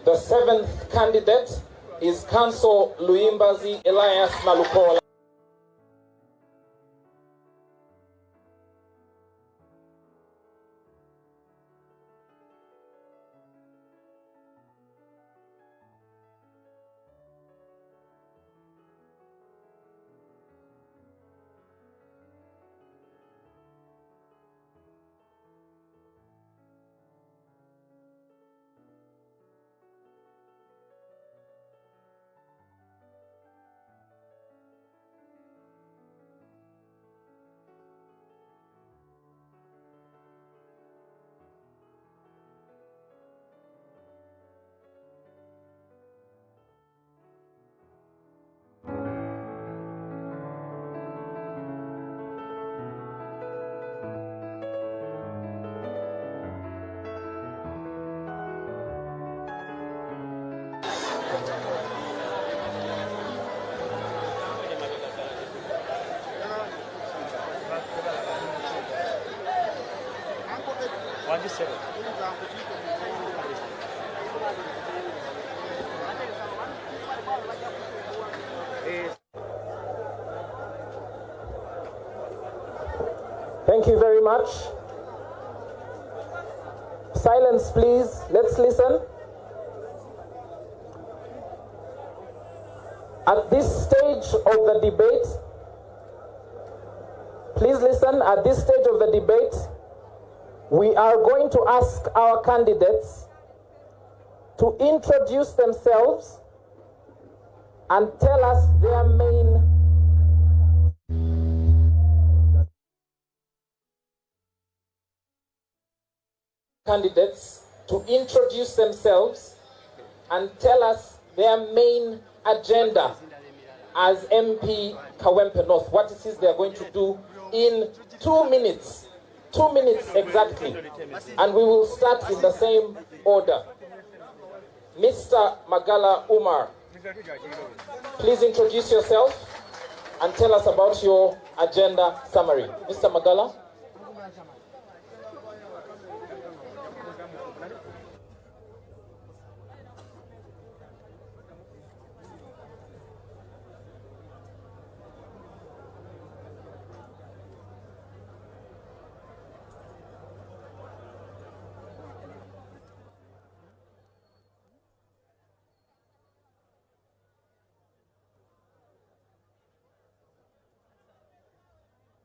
The seventh candidate is Council Luimbazi Elias Nalukola. Thank you very much. Silence, please. Let's listen. At this stage of the debate, please listen. At this stage of the debate, we are going to ask our candidates to introduce themselves and tell us their main candidates to introduce themselves and tell us their main agenda as MP Kawempe North. What it is they are going to do in 2 minutes. 2 minutes exactly. And we will start in the same order. Mr. Magala Umar, please introduce yourself and tell us about your agenda summary. Mr. Magala.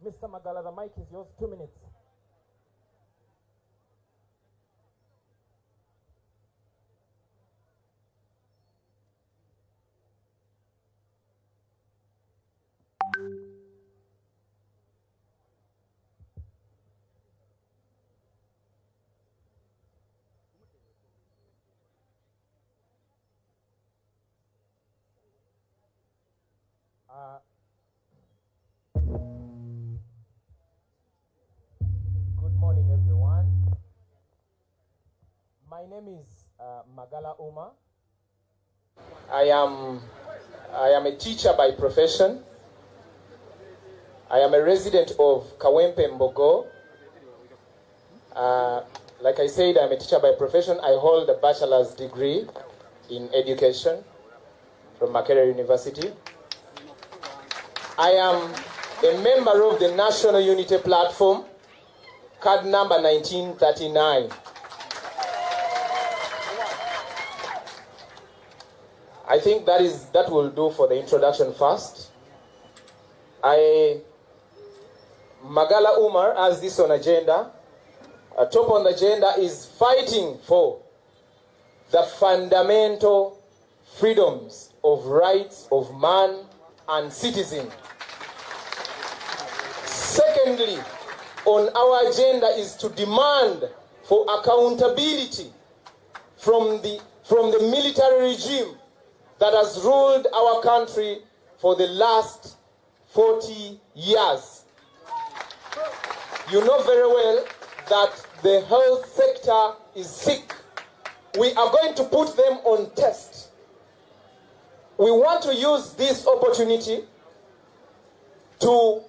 Mr. Magala, the mic is yours. 2 minutes. Good morning, everyone. My name is Magala Uma. I am a teacher by profession. I am a resident of Kawempe Mbogo. Like I said, I'm a teacher by profession. I hold a bachelor's degree in education from Makerere University. I am a member of the National Unity Platform, card number 1939. I think that will do for the introduction first. Magala Umar has this on agenda. Top on the agenda is fighting for the fundamental freedoms of rights of man and citizen. Secondly, on our agenda is to demand for accountability from the military regime that has ruled our country for the last 40 years. You know very well that the health sector is sick. We are going to put them on test. We want to use this opportunity to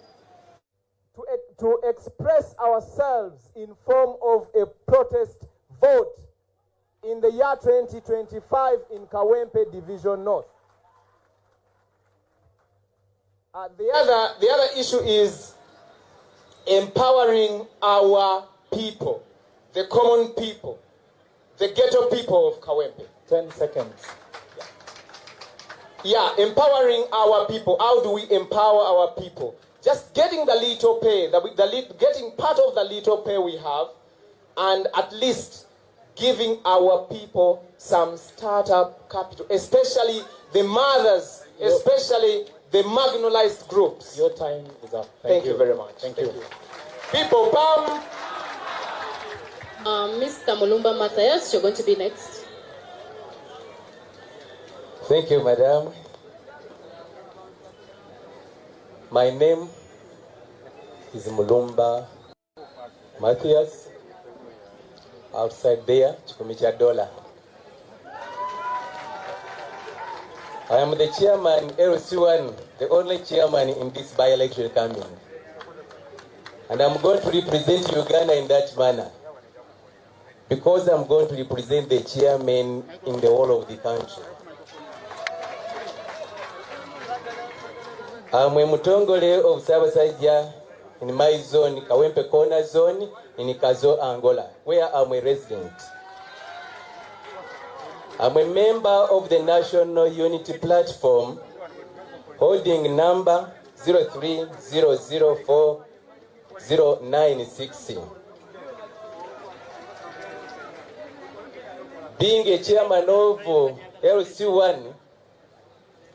express ourselves in form of a protest vote in the year 2025 in Kawempe Division North. The other issue is empowering our people, the common people, the ghetto people of Kawempe. 10 seconds. Yeah, empowering our people. How do we empower our people? Just getting the little pay, getting part of the little pay we have, and at least giving our people some startup capital, especially the mothers, especially the marginalized groups. Your time is up. Thank you very much. Thank you. People, Pam. Mr. Mulumba Matthias, you're going to be next. Thank you, Madam. My name is Mulumba Matthias. Outside there, Chikumicha Dola. I am the chairman, LC1, the only chairman in this by-election coming. And I'm going to represent Uganda in that manner. Because I'm going to represent the chairman in the whole of the country. I'm a Mutongole of Sabasajja in my zone, Kawempe Corner zone, in Kazo, Angola, where I'm a resident. I'm a member of the National Unity Platform, holding number 03004096. Being a chairman of LC1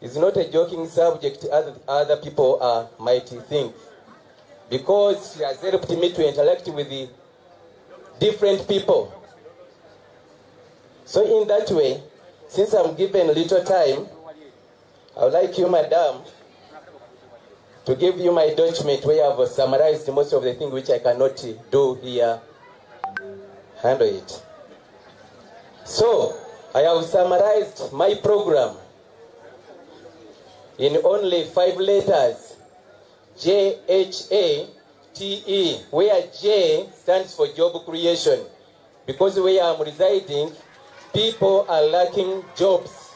is not a joking subject as other people might think, because she has helped me to interact with the different people. So in that way, since I'm given little time, I would like you, Madam, to give you my document where I've summarized most of the things which I cannot do here. Handle it. So, I have summarized my program in only 5 letters. JHATE, where J stands for job creation. Because where I'm residing, people are lacking jobs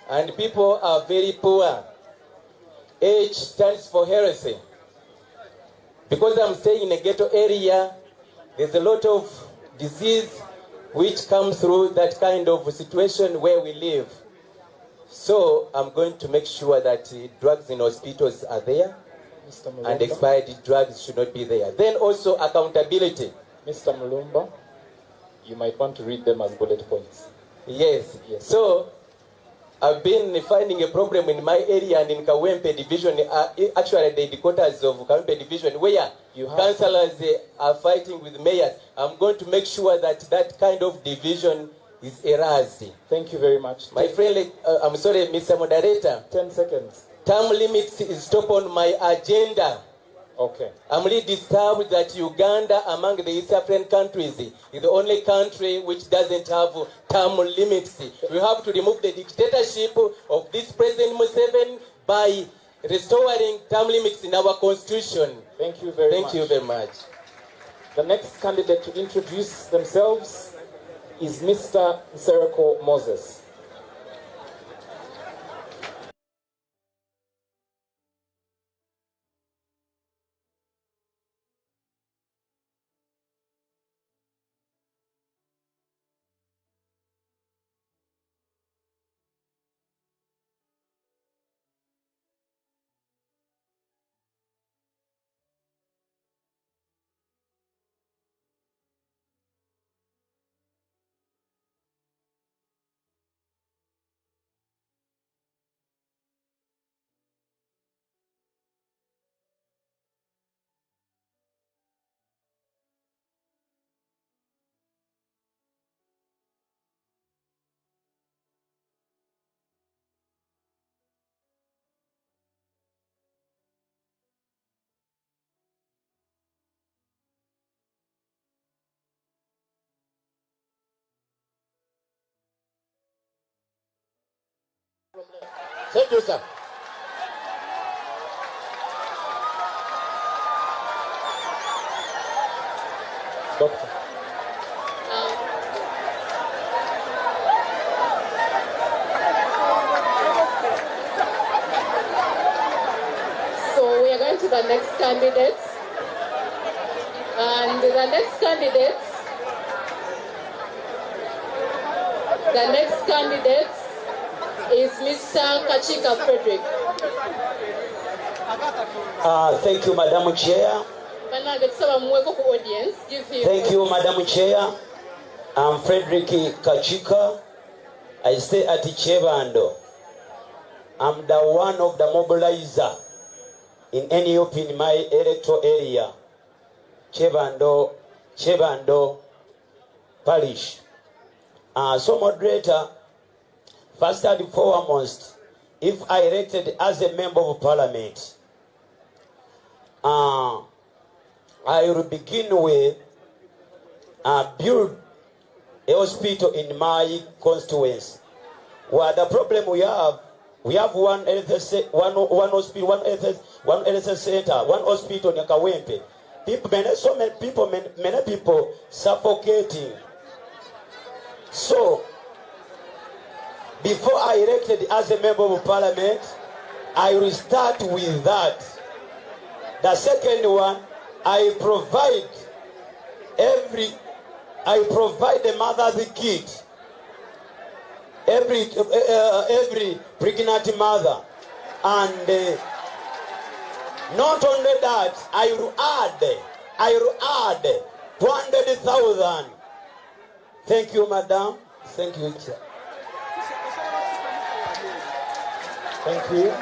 and people are very poor. H stands for heresy. Because I'm staying in a ghetto area, there's a lot of disease which comes through that kind of situation where we live. So I'm going to make sure that drugs in hospitals are there and expired drugs should not be there. Then also accountability. Mr. Mulumba, you might want to read them as bullet points. Yes. So I've been finding a problem in my area and in Kawempe division, actually the headquarters of Kawempe division, where councillors are fighting with mayors. I'm going to make sure that that kind of division is erased. Thank you very much. My friend, I'm sorry, Mr. Moderator. 10 seconds. Term limits is top on my agenda. Okay. I'm really disturbed that Uganda, among the East African countries, is the only country which doesn't have term limits. We have to remove the dictatorship of this President Museveni by restoring term limits in our constitution. Thank you very much. Thank you very much. The next candidate to introduce themselves is Mr. Nsereko Moses. Thank you, sir. Doctor. the next candidate. And the next candidate is Mr. Kachika Frederick. Thank you, Madam Chair. Thank you, Madam Chair. I'm Frederick Kachika. I stay at Chebando. I'm the one of the mobilizer in NUP in my electoral area. Chebando Parish. So moderator, first and foremost, if I elected as a member of parliament, I will begin with build a hospital in my constituency. Well, the problem we have one hospital, one health center, one hospital in Kawempe. Many people suffocating. So, before I elected as a member of parliament, I will start with that. The second one, I provide the mother, the kid, every pregnant mother, and not only that, I will add 200,000. Thank you, madam. Thank you, chair. Thank you.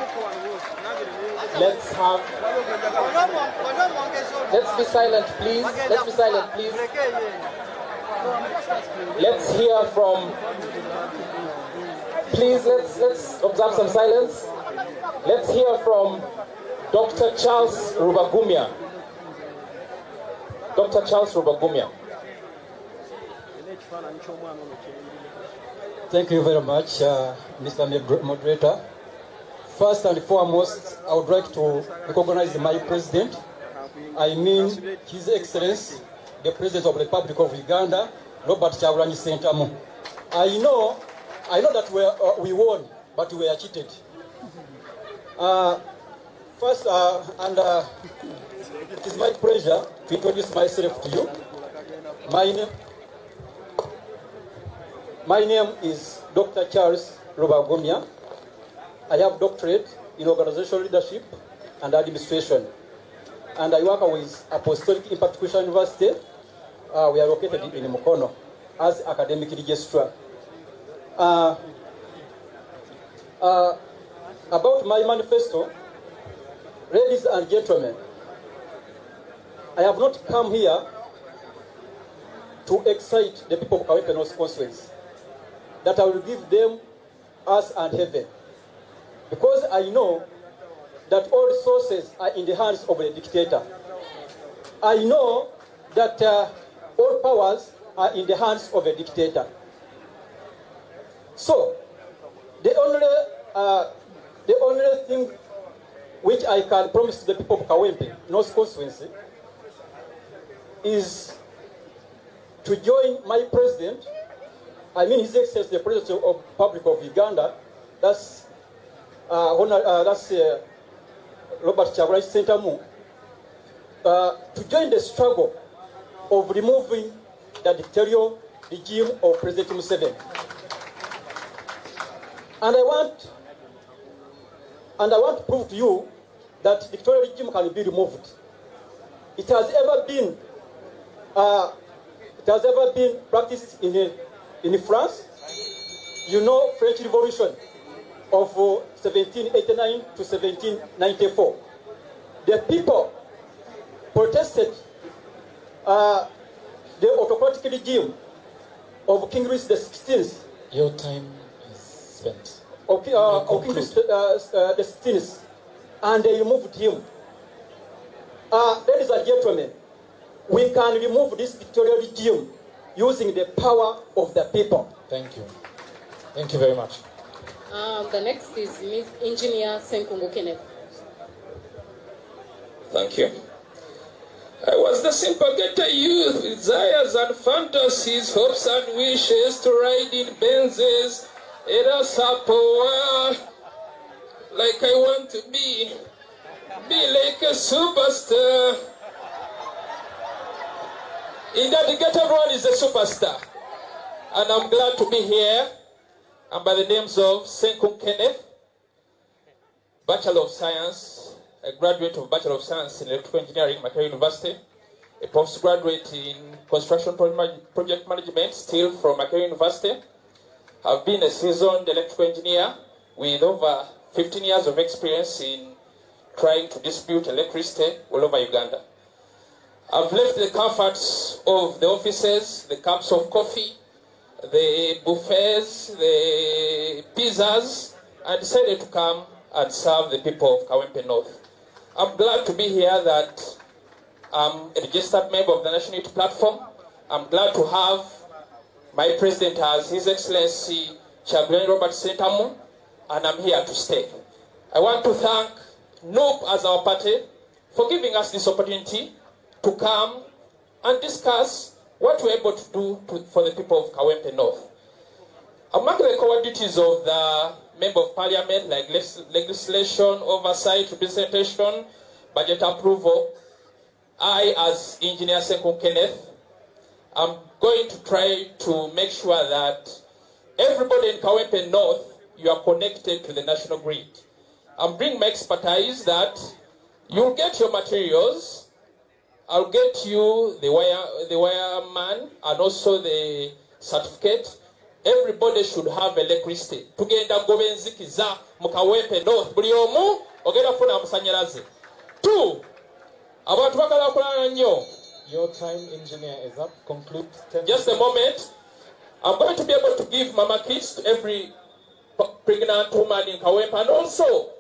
Let's be silent, please. Let's be silent, please. Let's hear from. Please, let's observe some silence. Let's hear from Dr. Charles Rubagumya. Dr. Charles Rubagumya. Thank you very much, Mr. Moderator. First and foremost, I would like to recognize my president. I mean, His Excellency, the President of the Republic of Uganda, Robert Kyagulanyi Ssentamu. I know that we won, but we were cheated. First, it is my pleasure to introduce myself to you. My name is Dr. Charles Rubagumya. I have doctorate in organizational leadership and administration. And I work with Apostolic Impact Christian University. We are located in Mukono as academic registrar. About my manifesto, ladies and gentlemen, I have not come here to excite the people of Kawempe North constituency that I will give them earth and heaven. Because I know that all resources are in the hands of a dictator. I know that all powers are in the hands of a dictator. So, the only thing which I can promise to the people of Kawempe North constituency is to join my president, I mean His Excellency the President of the Republic of Uganda, that's Robert Kyagulanyi Ssentamu, to join the struggle of removing the dictatorial regime of President Museveni. And I want to prove to you that dictatorial regime can be removed. It has ever been practiced in France. You know, French Revolution of 1789 to 1794. The people protested the autocratic regime of King Louis XVI. Your time is spent. Of King Louis XVI, and they removed him. Ladies and gentlemen, we can remove this dictatorial regime using the power of the people. Thank you. Thank you very much. The next is Engineer Senkungu Kenneth. Thank you. I was the simple ghetto youth with desires and fantasies, hopes and wishes to ride in Benzes, in a Sapoa, like I want to be. Be like a superstar. In that get everyone is a superstar. And I'm glad to be here. I'm by the names of Senku Kenneth, Bachelor of Science, a graduate of Bachelor of Science in Electrical Engineering, Makerere University, a postgraduate in Construction Project Management, still from Makerere University. I've been a seasoned electrical engineer with over 15 years of experience in trying to distribute electricity all over Uganda. I've left the comforts of the offices, the cups of coffee, the buffets, the pizzas, and decided to come and serve the people of Kawempe North. I'm glad to be here that I'm a registered member of the National Youth Platform. I'm glad to have my president as His Excellency Chairman Robert Sentamu, and I'm here to stay. I want to thank NOOP as our party for giving us this opportunity to come and discuss what we're able to do for the people of Kawempe North. Among the core duties of the Member of Parliament, like legislation, oversight, representation, budget approval, I, as Engineer Senku Kenneth, I'm going to try to make sure that everybody in Kawempe North, you are connected to the national grid. I'm bringing my expertise that you'll get your materials, I'll get you the wire man and also the certificate. Everybody should have electricity. Tugenda gobenzikiza mu Kawempe North. Buli omu ogenda funa amasanyalaze. 2. Abantu bakala kulana nnyo. Your time, engineer, is up. Conclude. Just a moment. I'm going to be able to give mama kits to every pregnant woman in Kawempe, and also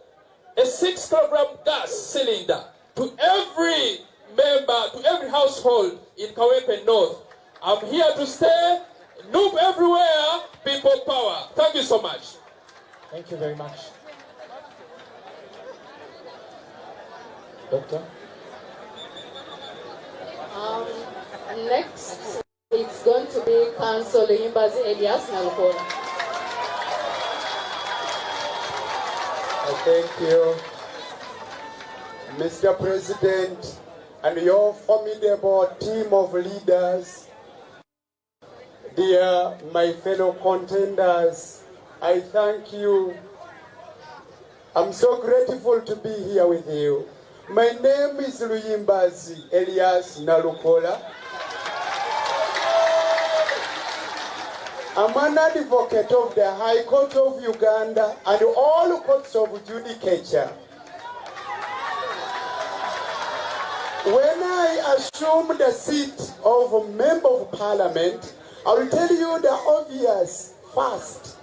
a 6-kilogram gas cylinder to every member, to every household in Kawempe North. I'm here to stay. Noob everywhere, people power. Thank you so much. Thank you very much. Doctor? Next, it's going to be Councillor Imbazi Elias Nalukola. Thank you, Mr. President, and your formidable team of leaders. Dear my fellow contenders, I thank you. I'm so grateful to be here with you. My name is Luyimbazi Elias Nalukola. I'm an advocate of the High Court of Uganda and all courts of judicature. When I assume the seat of a Member of Parliament, I will tell you the obvious first.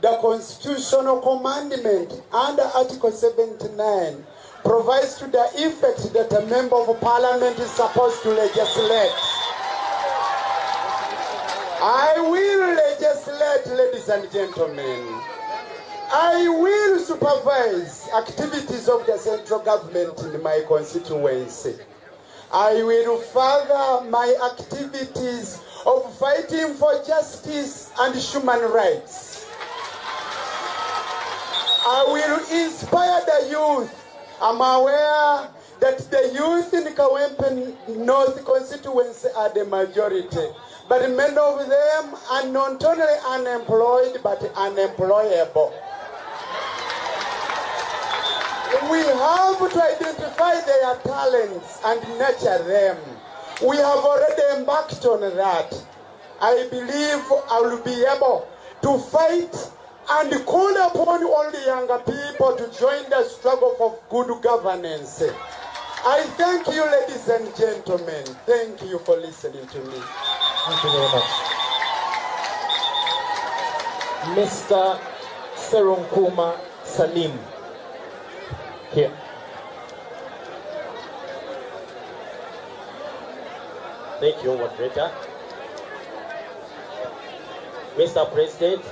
The constitutional commandment under Article 79 provides to the effect that a Member of Parliament is supposed to legislate. I will legislate, ladies and gentlemen. I will supervise activities of the central government in my constituency. I will further my activities of fighting for justice and human rights. I will inspire the youth. I'm aware that the youth in Kawempe North constituency are the majority, but many of them are not only unemployed but unemployable. We have to identify their talents and nurture them. We have already embarked on that. I believe I will be able to fight and call upon all the younger people to join the struggle for good governance. I thank you, ladies and gentlemen. Thank you for listening to me. Thank you very much. Mr. Serunkuma Salim. Here. Thank you, moderator. Mr. President,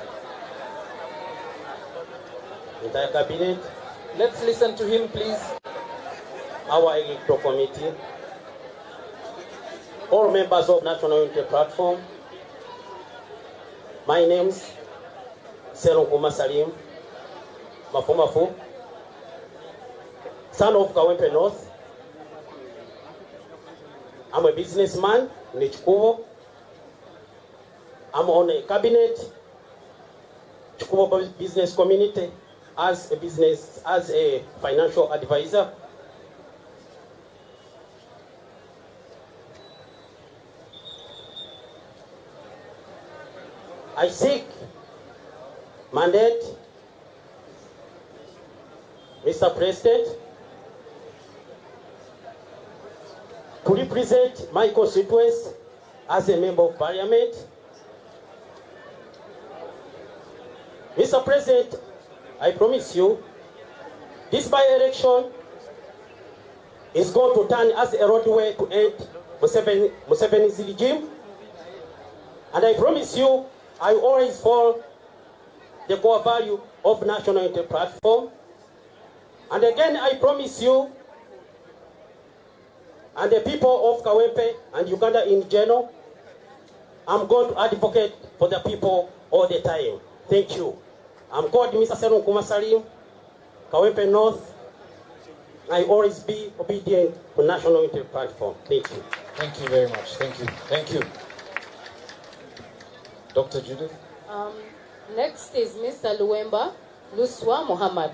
entire cabinet, Let's listen to him, please. our electoral committee, all members of National Unity Platform. My name's Serunkuma Salim, Mafumafu, son of Kawempe North. I'm a businessman in Chikubo. I'm on a cabinet, Chikubo business community, as a financial advisor. I seek mandate, Mr. President, to represent my constituents as a member of parliament. Mr. President, I promise you, this by-election is going to turn as a roadway to end Museveni's regime. And I promise you, I always follow the core value of National Unity Platform. And again, I promise you, and the people of Kawempe and Uganda in general, I'm going to advocate for the people all the time. Thank you. I'm called Mr. Seron Kumasalim, Kawempe North. I always be obedient to National Unity Platform. Thank you. Thank you very much. Thank you. Thank you. Dr. Judith? Next is Mr. Luemba Luswa Muhammad.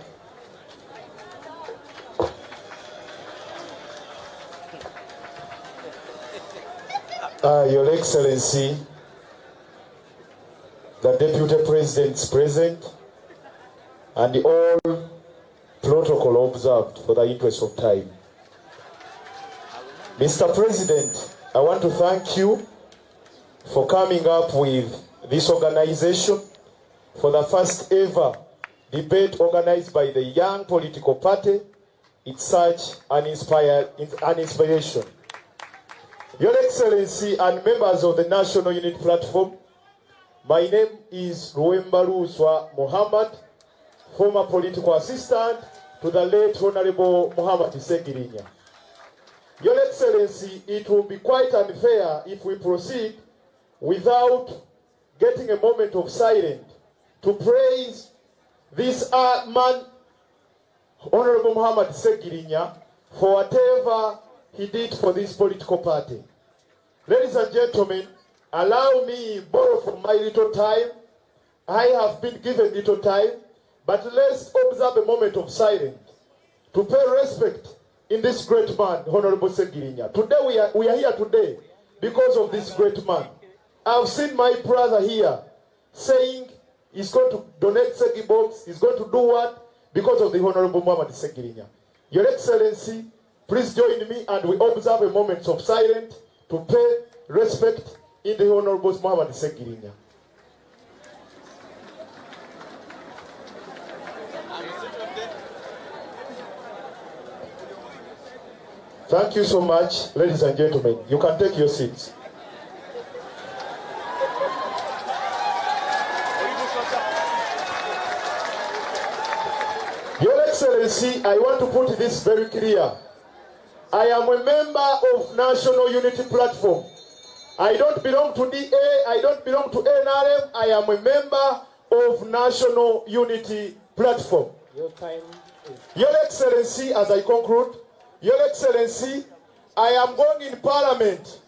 Your Excellency, the Deputy President's present, and all protocol observed for the interest of time. Mr. President, I want to thank you for coming up with this organization for the first ever debate organized by the young political party. It's such an inspiration. Your Excellency and members of the National Unity Platform, my name is Luemba Luswa Muhammad, former political assistant to the late Honorable Muhammad Segirinya. Your Excellency, it will be quite unfair if we proceed without getting a moment of silence to praise this man, Honorable Muhammad Segirinya, for whatever he did for this political party. Ladies and gentlemen, allow me borrow from my little time. I have been given little time, but let's observe a moment of silence to pay respect in this great man, Honorable Segirinya. Today we are here today because of this great man. I've seen my brother here saying he's going to donate Segi box, he's going to do what? Because of the Honorable Muhammad Segirinya. Your Excellency, please join me and we observe a moment of silence to pay respect in the Honorable Muhammad Segirinya. Thank you so much, ladies and gentlemen. You can take your seats. Your Excellency, I want to put this very clear. I am a member of National Unity Platform. I don't belong to DA, I don't belong to NRM, I am a member of National Unity Platform. Your time is... Your Excellency, as I conclude, Your Excellency, I am going in Parliament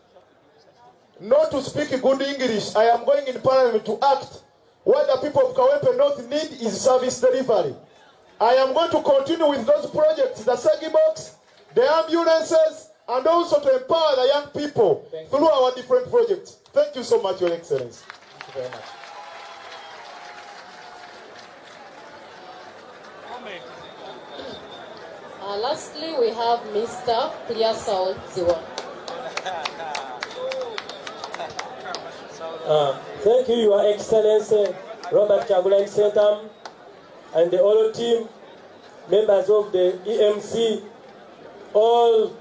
not to speak good English. I am going in Parliament to act. What the people of Kawempe North need is service delivery. I am going to continue with those projects, the Segi box, the ambulances, and also to empower the young people through our different projects. Thank you so much, Your Excellency. Thank you very much. Lastly, we have Mr. Pliasao Ziwa. Thank you, Your Excellency, Robert Chagulanyi Sentam, and the whole team, members of the EMC, all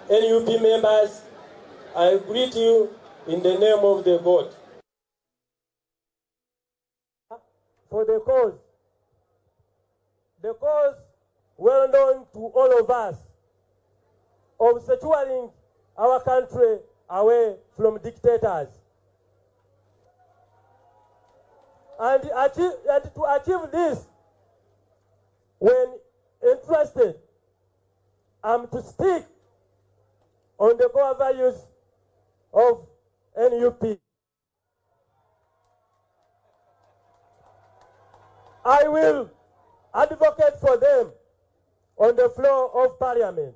NUP members. I greet you in the name of the God. For the cause well known to all of us, of securing our country away from dictators. And to achieve this, when entrusted I'm to stick on the core values of NUP. I will advocate for them on the floor of Parliament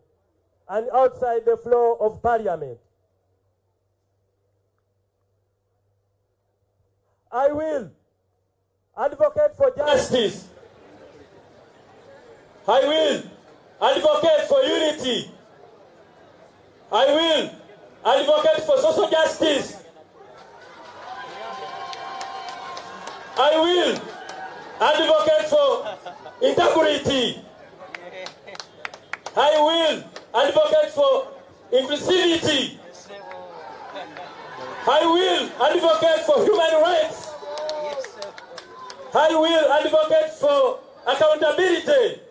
and outside the floor of Parliament. I will advocate for justice. I will advocate for unity. I will advocate for social justice. I will advocate for integrity. I will advocate for inclusivity. I will advocate for human rights. I will advocate for accountability.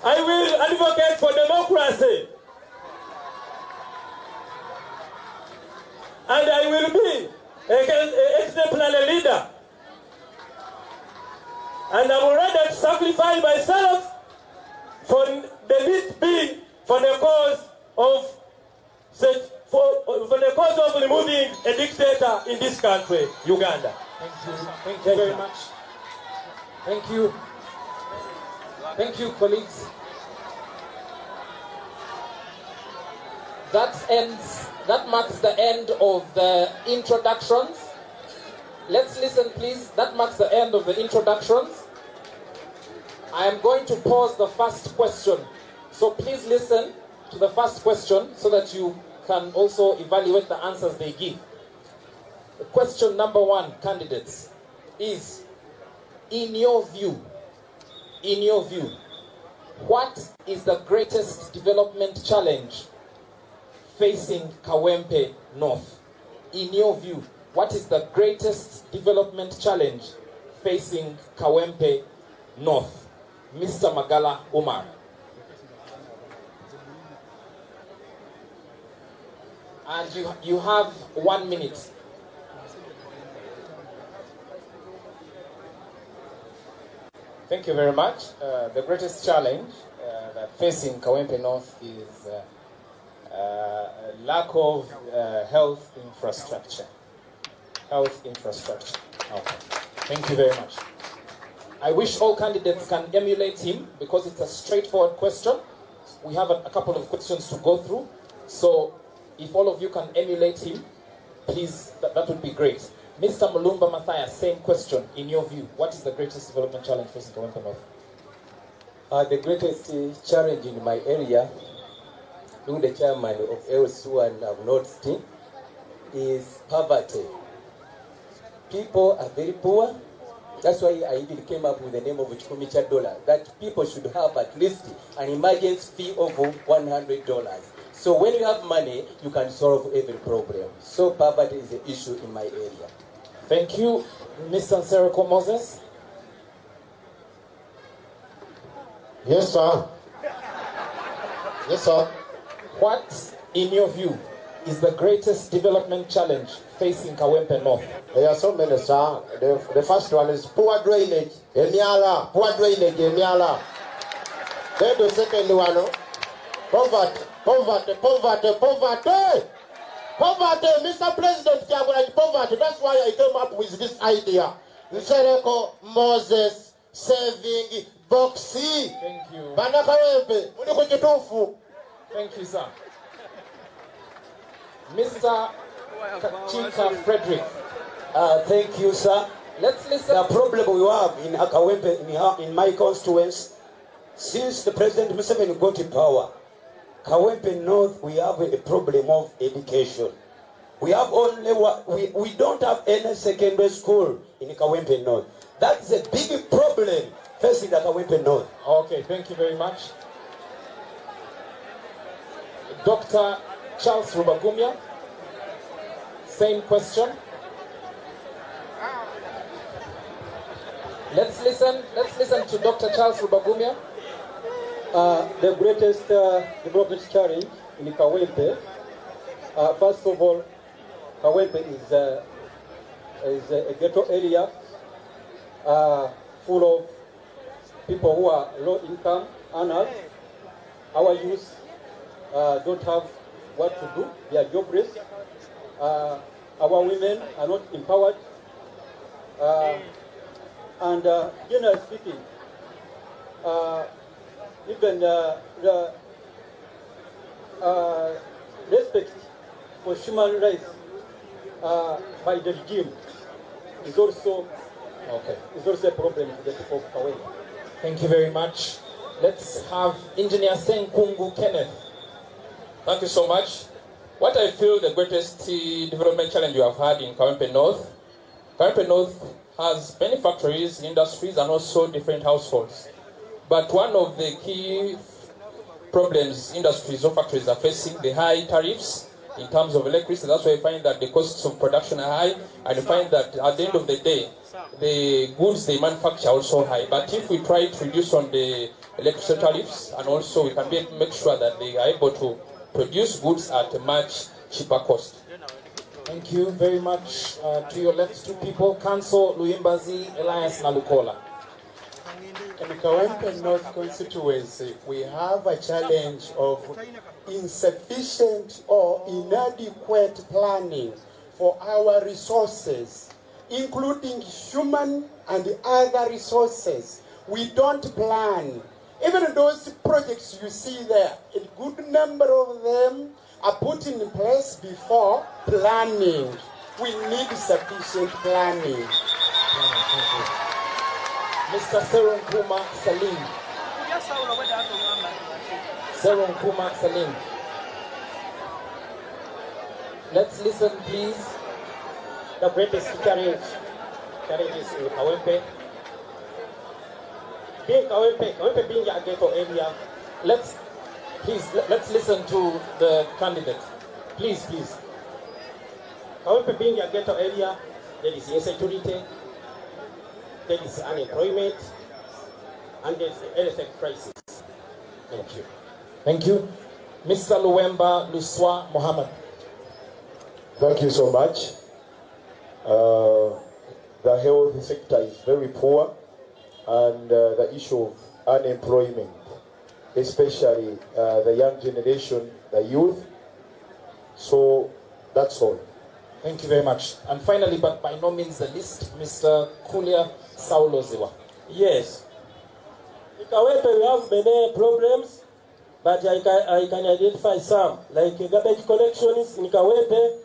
I will advocate for democracy. And I will be an exemplary leader. And I'm ready to sacrifice myself for the need be for the cause of for the cause of removing a dictator in this country, Uganda. Thank you. Thank you very much. Thank you. Thank you, colleagues. That marks the end of the introductions. Let's listen, please. That marks the end of the introductions. I am going to pause the first question. So please listen to the first question so that you can also evaluate the answers they give. Question number 1, candidates, is, in your view, what is the greatest development challenge facing Kawempe North? In your view, what is the greatest development challenge facing Kawempe North? Mr. Magala Umar. And you have 1 minute. Thank you very much. The greatest challenge that facing Kawempe North is lack of health infrastructure. Okay. Thank you very much. I wish all candidates can emulate him because it's a straightforward question. We have a couple of questions to go through. So if all of you can emulate him, please, that would be great. Mr. Mulumba Matthias, same question. In your view, what is the greatest development challenge facing Kawempe North? The greatest challenge in my area, being the chairman of LSU and of North Team, is poverty. People are very poor. That's why I even came up with the name of Chikumicha Dollar, that people should have at least an emergency fee of $100. So when you have money, you can solve every problem. So poverty is an issue in my area. Thank you. Mr. Nsereko Moses. Yes, sir. Yes, sir. What, in your view, is the greatest development challenge facing Kawempe North? There are so many, sir. The first one is poor drainage. Emiala. Poor drainage. Emiala. Then the second one, poverty. Poverty. Mr. President, poverty. That's why I came up with this idea. Nsereko Moses saving boxy. Thank you. Bana Kawempe. Thank you, sir. Mr. Chinka Frederick. Thank you, sir. Let's listen. The problem we have in Kawempe, in my constituents, since the President Museveni got in power, Kawempe North, we have a problem of education. We have only we don't have any secondary school in Kawempe North. That's a big problem facing the Kawempe North. Okay, thank you very much. Dr. Charles Rubagumya, same question. Let's listen to Dr. Charles Rubagumya. The greatest development challenge in Kawempe, first of all, Kawempe is a ghetto area full of people who are low income earners. Our youth don't have what to do. They are jobless. Our women are not empowered. And generally speaking, even the respect for human rights by the regime is also a problem to the people of Kawempe. Thank you very much. Let's have Engineer Senkungu Kenneth. Thank you so much. What I feel the greatest development challenge you have had in Kawempe North has many factories, industries, and also different households. But one of the key problems industries or factories are facing, the high tariffs in terms of electricity. That's why you find that the costs of production are high, and you find that at the end of the day, the goods they manufacture are also high. But if we try to reduce on the electricity tariffs, and also we can make sure that they are able to produce goods at a much cheaper cost. Thank you very much. To your left, two people, Council Luyimbazi, Elias Nalukola. In Kawempe North constituency, we have a challenge of insufficient or inadequate planning for our resources, including human and other resources. We don't plan. Even those projects you see there, a good number of them are put in place before planning. We need sufficient planning. Mr. Seron Kuma Salim. Seron Kuma Salim. Let's listen, please. The greatest challenges in Kawempe. Being Kawempe being a ghetto area. Let's listen to the candidate. Please. Kawempe being a ghetto area, there is insecurity, there is unemployment, and there is the health crisis. Thank you. Thank you. Mr. Luwemba Luswa Mohammed. Thank you so much. The health sector is very poor, and the issue of unemployment, especially the young generation, the youth. So that's all. Thank you very much. And finally, but by no means the least, Mr. Kulia Sauloziwa. Yes. In Kawempe we have many problems, but I can identify some, like garbage collections in Kawempe,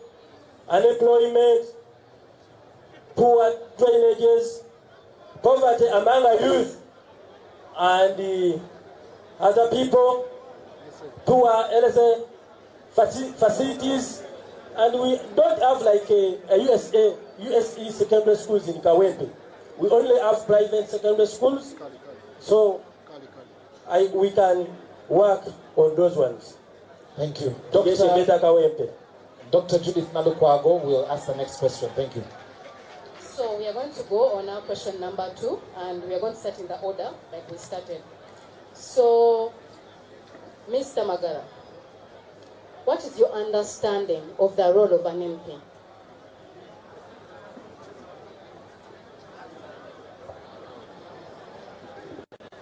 unemployment, poor drainages, poverty among our youth, and other people, poor facilities, and we don't have like a USE secondary schools in Kawempe. We only have private secondary schools, so we can work on those ones. Thank you. Dr. Judith Nalukwago will ask the next question. Thank you. So we are going to go on our question number 2, and we are going to start in the order like we started. So, Mr. Magara, what is your understanding of the role of an MP?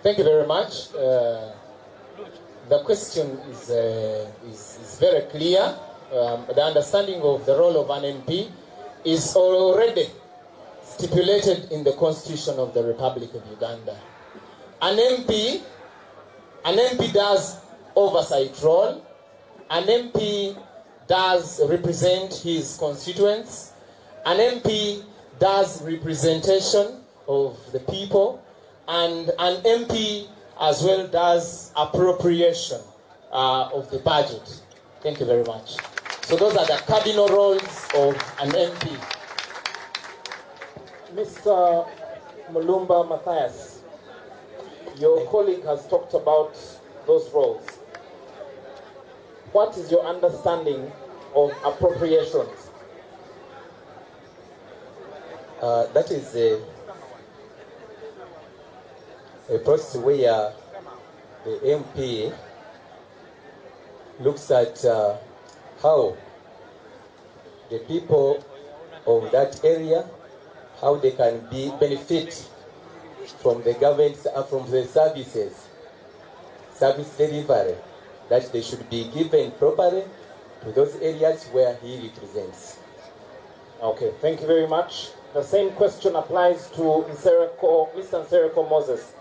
Thank you very much. The question is very clear. The understanding of the role of an MP is already stipulated in the Constitution of the Republic of Uganda. An MP does oversight role. An MP does represent his constituents. An MP does representation of the people. And an MP as well does appropriation of the budget. Thank you very much. So those are the cardinal roles of an MP. Mr. Mulumba Matthias, your colleague has talked about those roles. What is your understanding of appropriations? That is a process where the MP looks at how the people of that area, how they can benefit from the government, from the service delivery, that they should be given properly to those areas where he represents. Okay, thank you very much. The same question applies to Mr. Nsereko Moses.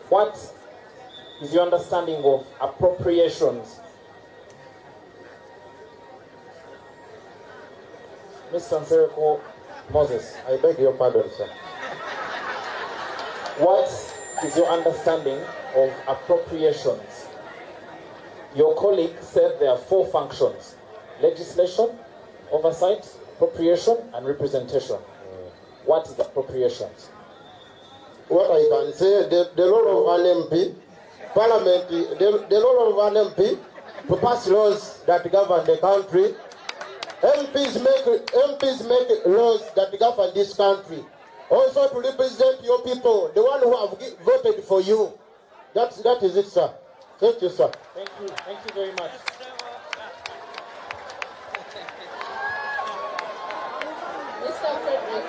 What is your understanding of appropriations? Mr. Nsereko Moses. I beg your pardon, sir. What is your understanding of appropriations? Your colleague said there are 4 functions: legislation, oversight, appropriation, and representation. What is appropriations? What I can say, the role of an MP, Parliament, the role of an MP to pass laws that govern the country. MPs make laws that govern this country. Also to represent your people, the one who have voted for you. That is it, sir. Thank you, sir. Thank you very much. Mr. Frederick.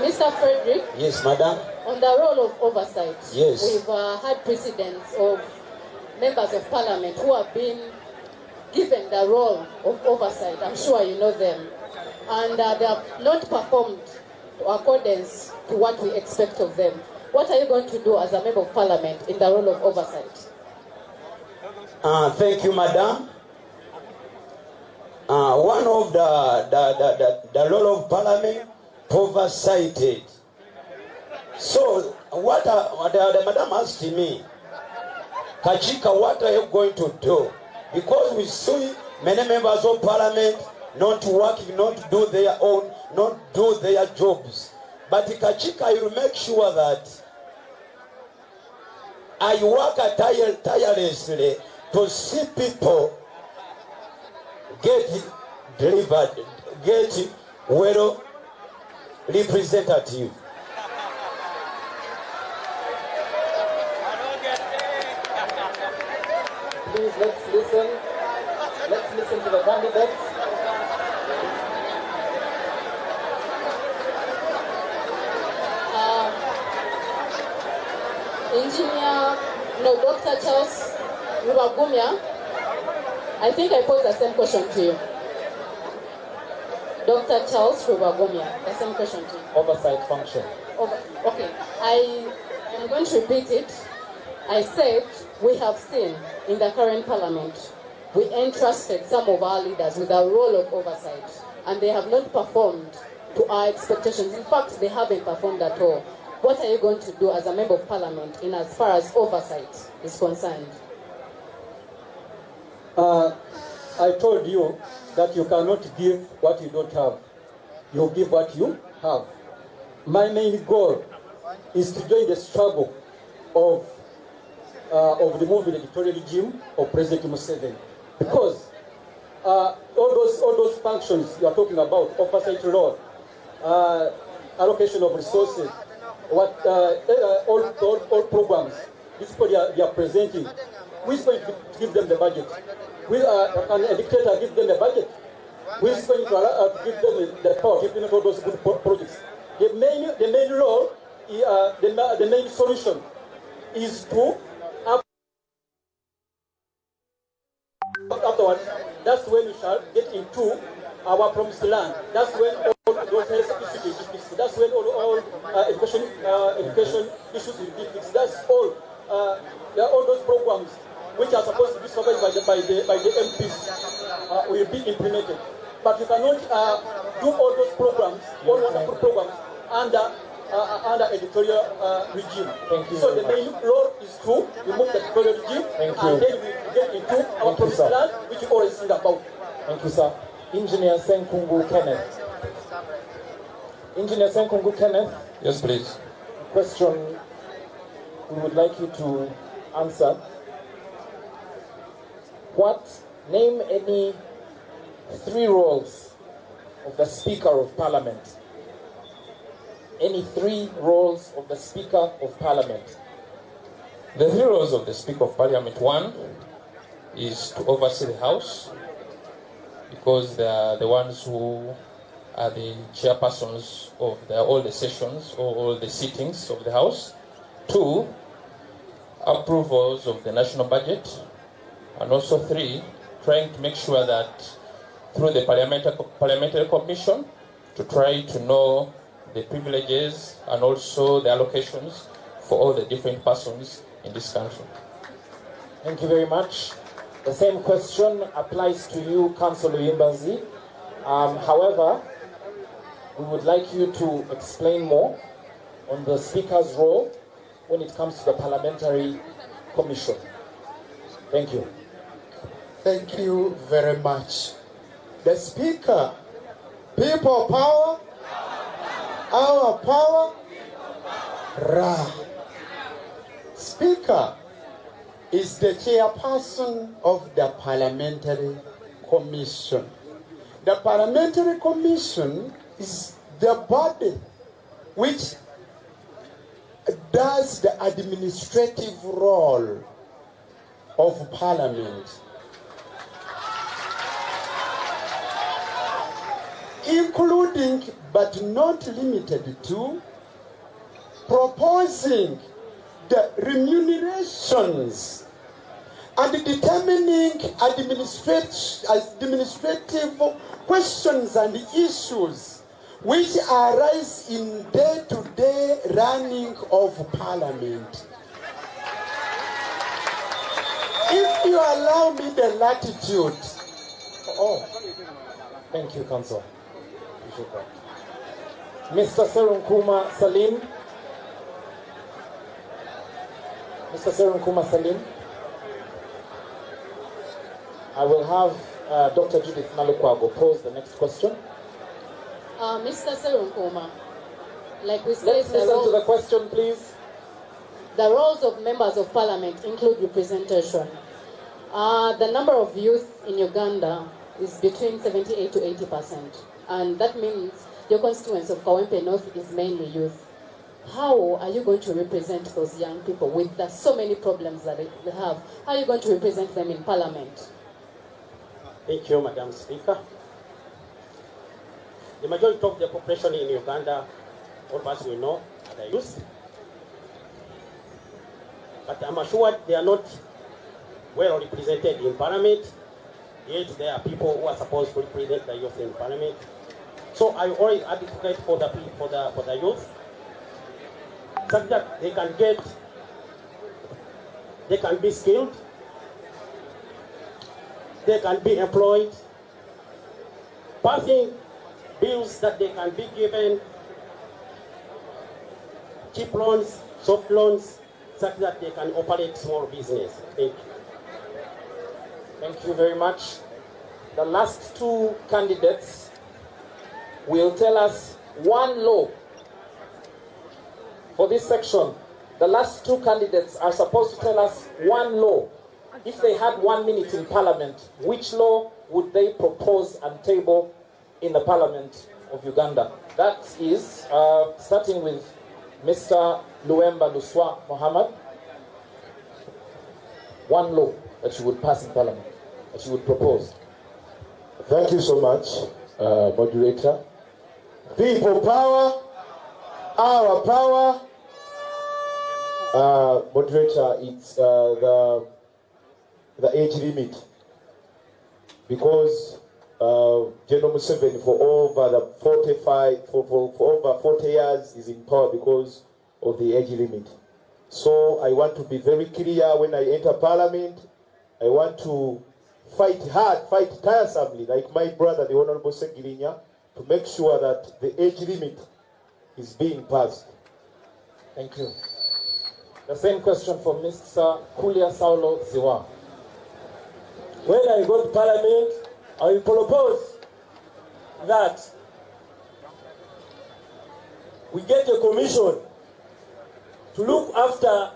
Mr. Frederick. Yes, madam. On the role of oversight, yes, we've had precedents of members of parliament who have been given the role of oversight. I'm sure you know them. And they have not performed to accordance to what we expect of them. What are you going to do as a member of parliament in the role of oversight? Thank you, madam. One of the role of parliament oversighted. So what the madam asked me, Kachika, what are you going to do? Because we see many members of parliament not working, not do their own, not do their jobs. But Kachika, you make sure that I work tirelessly to see people get delivered, get well representative. Please, let's listen. Let's listen to the candidates. Dr. Charles Rubagumya, I think I posed the same question to you. Dr. Charles Rubagumya, the same question to you. Oversight function. Okay, I am going to repeat it. I said we have seen in the current parliament, we entrusted some of our leaders with a role of oversight, and they have not performed to our expectations. In fact, they haven't performed at all. What are you going to do as a member of parliament in as far as oversight is concerned? I told you that you cannot give what you don't have. You give what you have. My main goal is to join the struggle of the moving editorial regime of President Museveni, because all those functions you are talking about, oversight role, allocation of resources, all programs, these people they are presenting, who is going to give them the budget? Can a dictator give them the budget? Who is going to give them the power to implement all those good projects? The main role, the main solution is to afterwards, that's when we shall get into our promised land. That's when all those health issues will be fixed. That's when all education issues will be fixed. That's all. All those programs which are supposed to be supervised by the MPs will be implemented. But you cannot do all those programs, all wonderful programs, under editorial regime. Thank you. So the main role is to remove the editorial regime, and then we get into our promised land, which you always think about. Thank you, sir. Engineer Senkungu Kenneth. Engineer Senkungu Kenneth. Yes, please. Question we would like you to answer. Name any 3 roles of the Speaker of Parliament. Any 3 roles of the Speaker of Parliament. The 3 roles of the Speaker of Parliament: 1 is to oversee the House. because they are the ones who are the chairpersons of all the sessions or all the sittings of the House. 2, approvals of the national budget. And also 3, trying to make sure that through the parliamentary commission to try to know the privileges and also the allocations for all the different persons in this country. Thank you very much. The same question applies to you, Councillor Yimbazi. However, we would like you to explain more on the Speaker's role when it comes to the Parliamentary Commission. Thank you. Thank you very much. The Speaker, people power, our power, Ra. Speaker is the chairperson of the Parliamentary Commission. The Parliamentary Commission is the body which does the administrative role of Parliament, including but not limited to proposing the remunerations and determining administrative questions and issues which arise in day-to-day running of Parliament. If you allow me the latitude. Oh, thank you, Councillor. Mr. Serunkuma Salim. Mr. Serunkuma Salim. I will have Dr. Judith Nalukwago pose the next question. Mr. Serunkuma, like we said, let's listen to the question, please. The roles of members of parliament include representation. The number of youth in Uganda is between 78 to 80%. And that means your constituency of Kawempe North is mainly youth. How are you going to represent those young people with so many problems that they have? How are you going to represent them in parliament? Thank you, Madam Speaker. The majority of the population in Uganda, all of us we know, are the youth. But I'm assured they are not well represented in Parliament, yet there are people who are supposed to represent the youth in Parliament. So I always advocate for the youth, such that they can be skilled, they can be employed, passing bills that they can be given cheap loans, soft loans, such that they can operate small business. Thank you. Thank you very much. The last 2 candidates will tell us one law for this section. The last 2 candidates are supposed to tell us one law. If they had 1 minute in Parliament, which law would they propose and table in the Parliament of Uganda? That is, starting with Mr. Luemba Luswa Mohammed. One law that you would pass in Parliament, that you would propose. Thank you so much, moderator. People power, our power. Moderator, it's the age limit, because General Museveni for over 40 years is in power because of the age limit. So I want to be very clear when I enter Parliament. I want to fight hard, fight tiresomely, like my brother, the Honorable Segirinya, to make sure that the age limit is being passed. Thank you. The same question for Mr. Kulia Saulo Ziwa. When I go to Parliament, I will propose that we get a commission to look after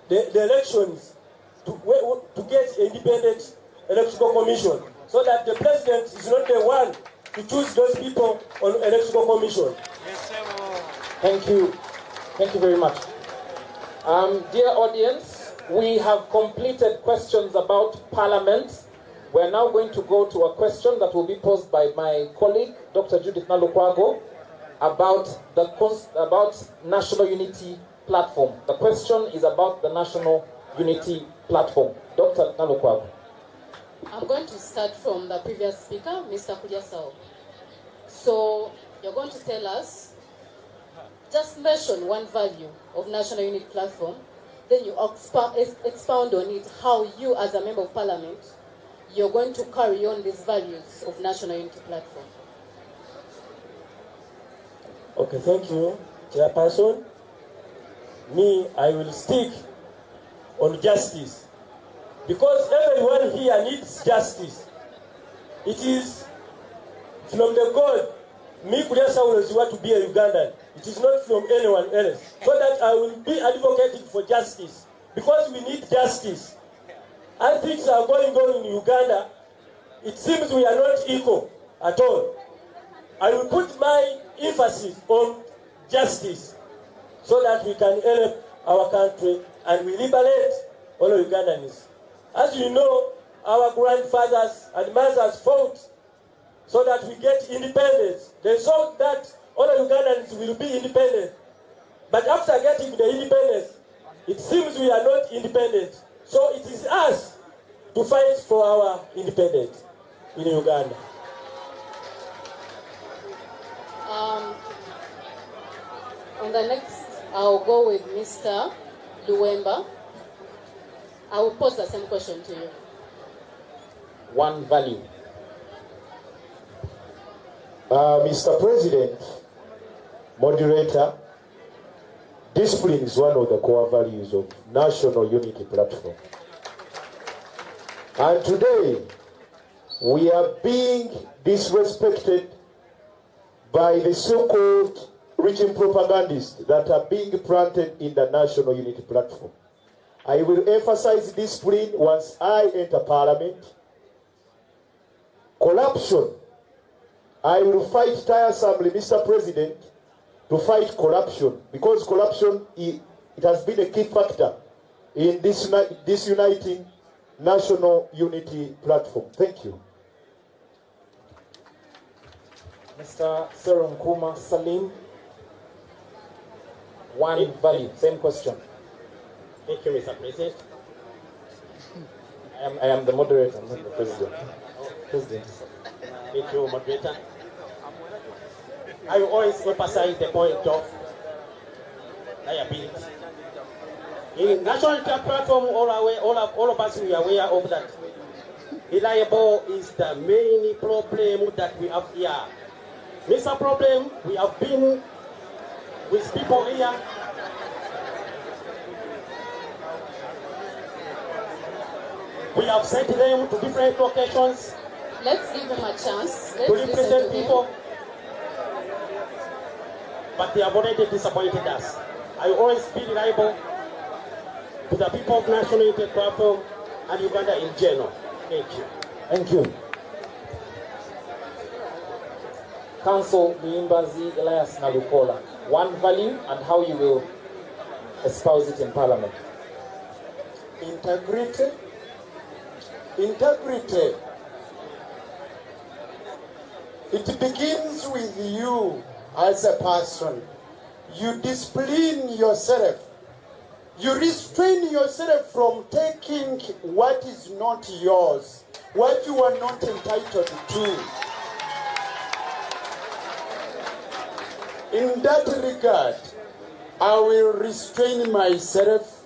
the elections, to get independent electoral commission, so that the president is not the one to choose those people on electoral commission. Thank you. Thank you very much. Dear audience, we have completed questions about Parliament We're now going to go to a question that will be posed by my colleague, Dr. Judith Nalukwago, about National Unity Platform. The question is about the National Unity Platform. Dr. Nalukwago. I'm going to start from the previous speaker, Mr. Kulyasao. So you're going to tell us, just mention one value of National Unity Platform, then you expound on it, how you as a member of parliament, you're going to carry on these values of National Unity Platform. Okay, thank you, Chairperson. Me, I will stick on justice. Because everyone here needs justice. It is from the God. Me, Kulyasao, want to be a Ugandan. It is not from anyone else. So that I will be advocating for justice. Because we need justice. As things are going on in Uganda, it seems we are not equal at all. I will put my emphasis on justice so that we can help our country and we liberate all Ugandans. As you know, our grandfathers and mothers fought so that we get independence. They saw that all Ugandans will be independent. But after getting the independence, it seems we are not independent. So it is us to fight for our independence in Uganda. On the next, I'll go with Mr. Luwemba. I will pose the same question to you. One value. Mr. President, moderator, discipline is one of the core values of National Unity Platform. And today, we are being disrespected by the so-called regime propagandists that are being planted in the National Unity Platform. I will emphasize discipline once I enter Parliament. Corruption. I will fight tiresomely, Mr. President, to fight corruption, because corruption it has been a key factor in this uniting National Unity Platform. Thank you. Mr. Serum Kuma Salim. One value. Same question. Thank you, Mr. President. I am the moderator, not the president. President. Thank you, moderator. I will always emphasize the point of liability. In National Unity Platform, all of us we are aware of that. Reliable is the main problem that we have here. Mr. Problem, we have been with people here. We have sent them to different locations. Let's give them a chance. To represent people. But they have already disappointed us. I will always be reliable to the people of National Unity Platform and Uganda in general. Thank you. Thank you. Council Muimbazi Elias Nalukola. One value and how you will espouse it in Parliament. Integrity. Integrity. It begins with you as a person. You discipline yourself. You restrain yourself from taking what is not yours, what you are not entitled to. In that regard, I will restrain myself.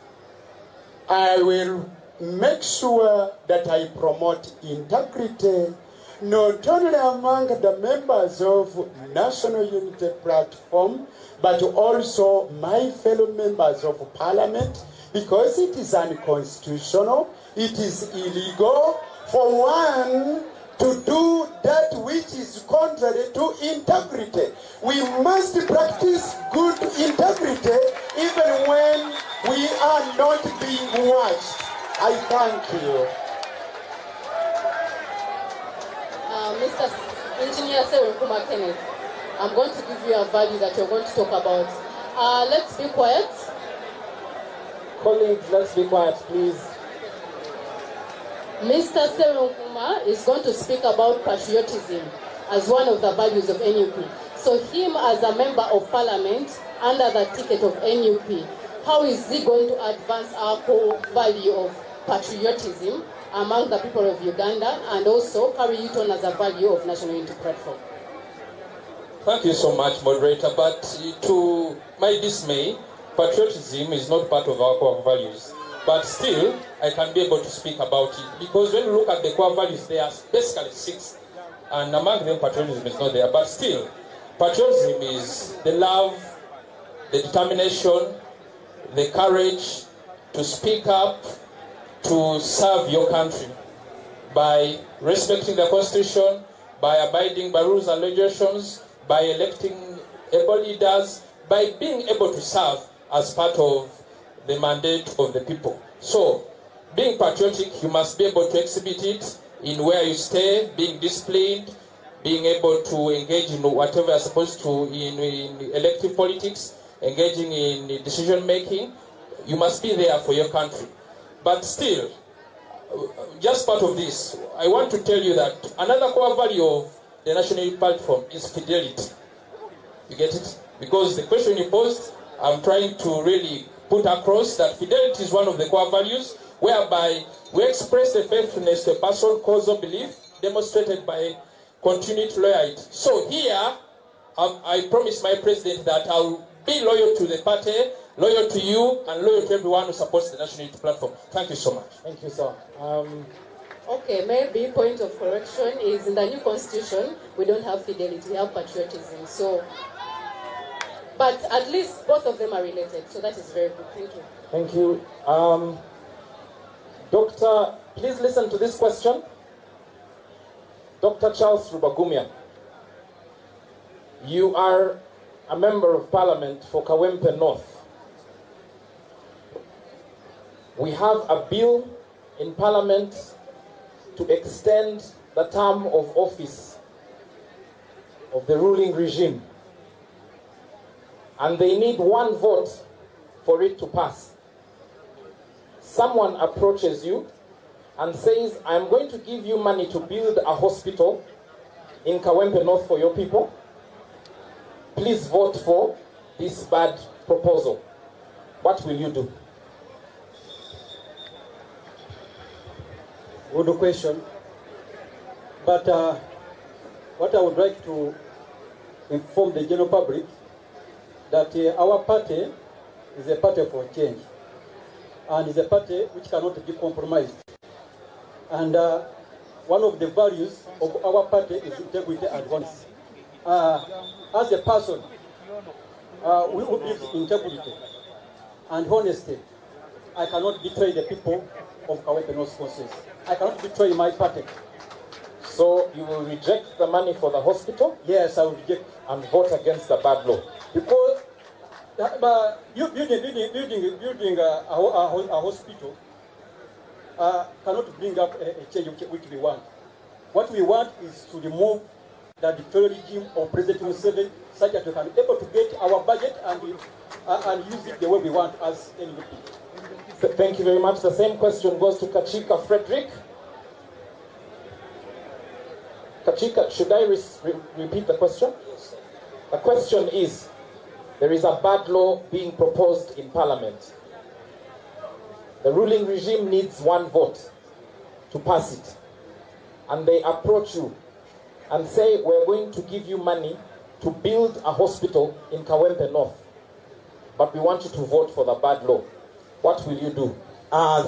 I will make sure that I promote integrity, not only among the members of National Unity Platform, but also my fellow members of Parliament, because it is unconstitutional, it is illegal for one to do that which is contrary to integrity. We must practice good integrity even when we are not being watched. I thank you. Mr. Engineer Sewenkuma Kenneth, I'm going to give you a value that you're going to talk about. Let's be quiet. Colleagues, let's be quiet, please. Mr. Serunkuma is going to speak about patriotism as one of the values of NUP. So him as a member of parliament under the ticket of NUP, how is he going to advance our core value of patriotism among the people of Uganda and also carry it on as a value of National Unity Platform? Thank you so much, moderator. But to my dismay, patriotism is not part of our core values. But still, I can be able to speak about it. Because when you look at the core values, there are basically 6. And among them, patriotism is not there. But still, patriotism is the love, the determination, the courage to speak up, to serve your country by respecting the Constitution, by abiding by rules and regulations, by electing able leaders, by being able to serve as part of the mandate of the people. So, being patriotic, you must be able to exhibit it in where you stay, being disciplined, being able to engage in whatever you're supposed to in elective politics, engaging in decision making. You must be there for your country. But still, just part of this, I want to tell you that another core value of the National Unity Platform is fidelity. You get it? Because the question you posed, I'm trying to really put across that fidelity is one of the core values, whereby we express the faithfulness to a person, cause, or belief, demonstrated by continued loyalty. So here, I promise my president that I'll be loyal to the party, loyal to you, and loyal to everyone who supports the National Unity Platform. Thank you so much. Thank you, sir. Okay, maybe point of correction is in the new constitution, we don't have fidelity, we have patriotism. So, but at least both of them are related, so that is very good. Thank you. Thank you. Doctor, please listen to this question. Dr. Charles Rubagumya, you are a member of parliament for Kawempe North. We have a bill in parliament to extend the term of office of the ruling regime. And they need 1 vote for it to pass. Someone approaches you and says, I'm going to give you money to build a hospital in Kawempe North for your people. Please vote for this bad proposal. What will you do? Good question. But what I would like to inform the general public that our party is a party for change and is a party which cannot be compromised. And one of the values of our party is integrity and honesty. As a person, we will give integrity and honesty. I cannot betray the people of Kawempe North constituency. I cannot betray my party. So you will reject the money for the hospital? Yes, I will reject. And vote against the bad law? Because building a hospital cannot bring up a change which we want. What we want is to remove the dictatorial regime of President Museveni such that we can be able to get our budget and use it the way we want as NUP. Thank you very much. The same question goes to Kachika Frederick. Kachika, should I repeat the question? Yes. The question is, there is a bad law being proposed in Parliament. The ruling regime needs 1 vote to pass it. And they approach you and say, we're going to give you money to build a hospital in Kawempe North. But we want you to vote for the bad law. What will you do?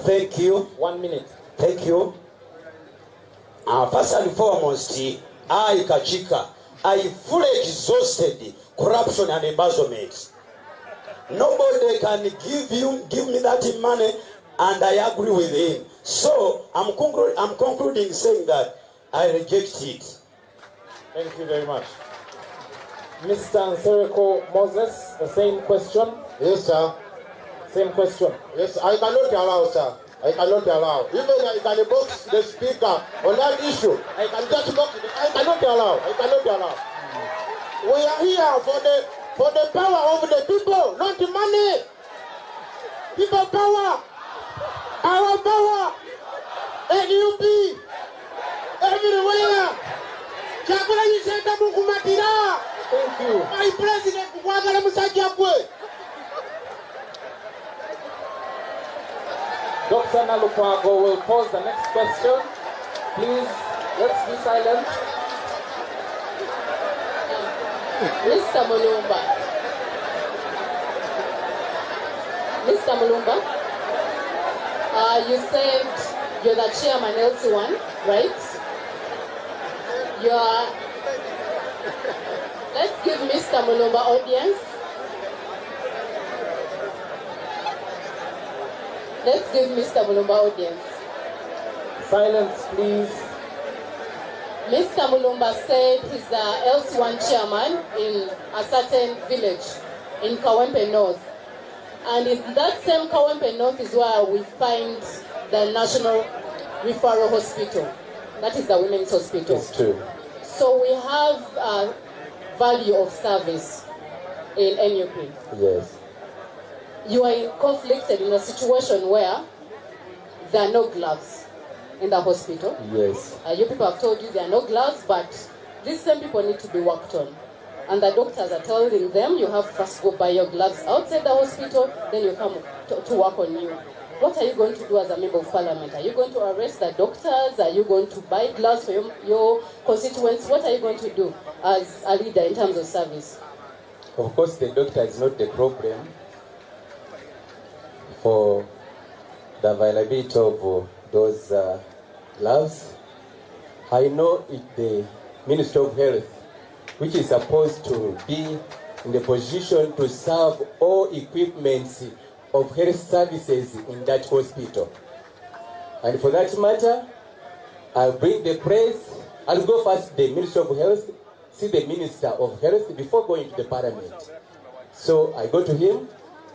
Thank you. 1 minute. Thank you. First and foremost, I, Kachika, I fully exhausted corruption and embezzlement. Nobody can give me that money, and I agree with him. So I'm concluding saying that I reject it. Thank you very much. Mr. Nsereko Moses, the same question. Yes, sir. Same question. Yes, I cannot allow, sir. I cannot allow. Even I can box the speaker on that issue. I can just box it. I cannot allow. I cannot allow. We are here for the power of the people, not the money. People power. Our power. NUP, everywhere. Kyagulanyi Ssentamu kumatira. Thank you. My president, kukwagala musajja gwe. Dr. Nalukwago will pose the next question. Please, let's be silent. Mr. Mulumba. Mr. Mulumba, you said you're the chairman LC1, right? Let's give Mr. Mulumba audience. Let's give Mr. Mulumba audience. Silence, please. Mr. Mulumba said he's the LC1 chairman in a certain village in Kawempe North. And in that same Kawempe North is where we find the National Referral Hospital. That is the women's hospital. It's true. So we have a value of service in NUP. Yes. You are conflicted in a situation where there are no gloves in the hospital. Yes. You people have told you there are no gloves, but these same people need to be worked on. And the doctors are telling them you have first go buy your gloves outside the hospital, then you come to work on you. What are you going to do as a member of parliament? Are you going to arrest the doctors? Are you going to buy gloves for your constituents? What are you going to do as a leader in terms of service? Of course, the doctor is not the problem for the availability of those gloves. I know it the Minister of Health, which is supposed to be in the position to serve all equipments of health services in that hospital. And for that matter, I'll bring the praise. I'll go first to the Minister of Health, see the Minister of Health before going to the Parliament. So I go to him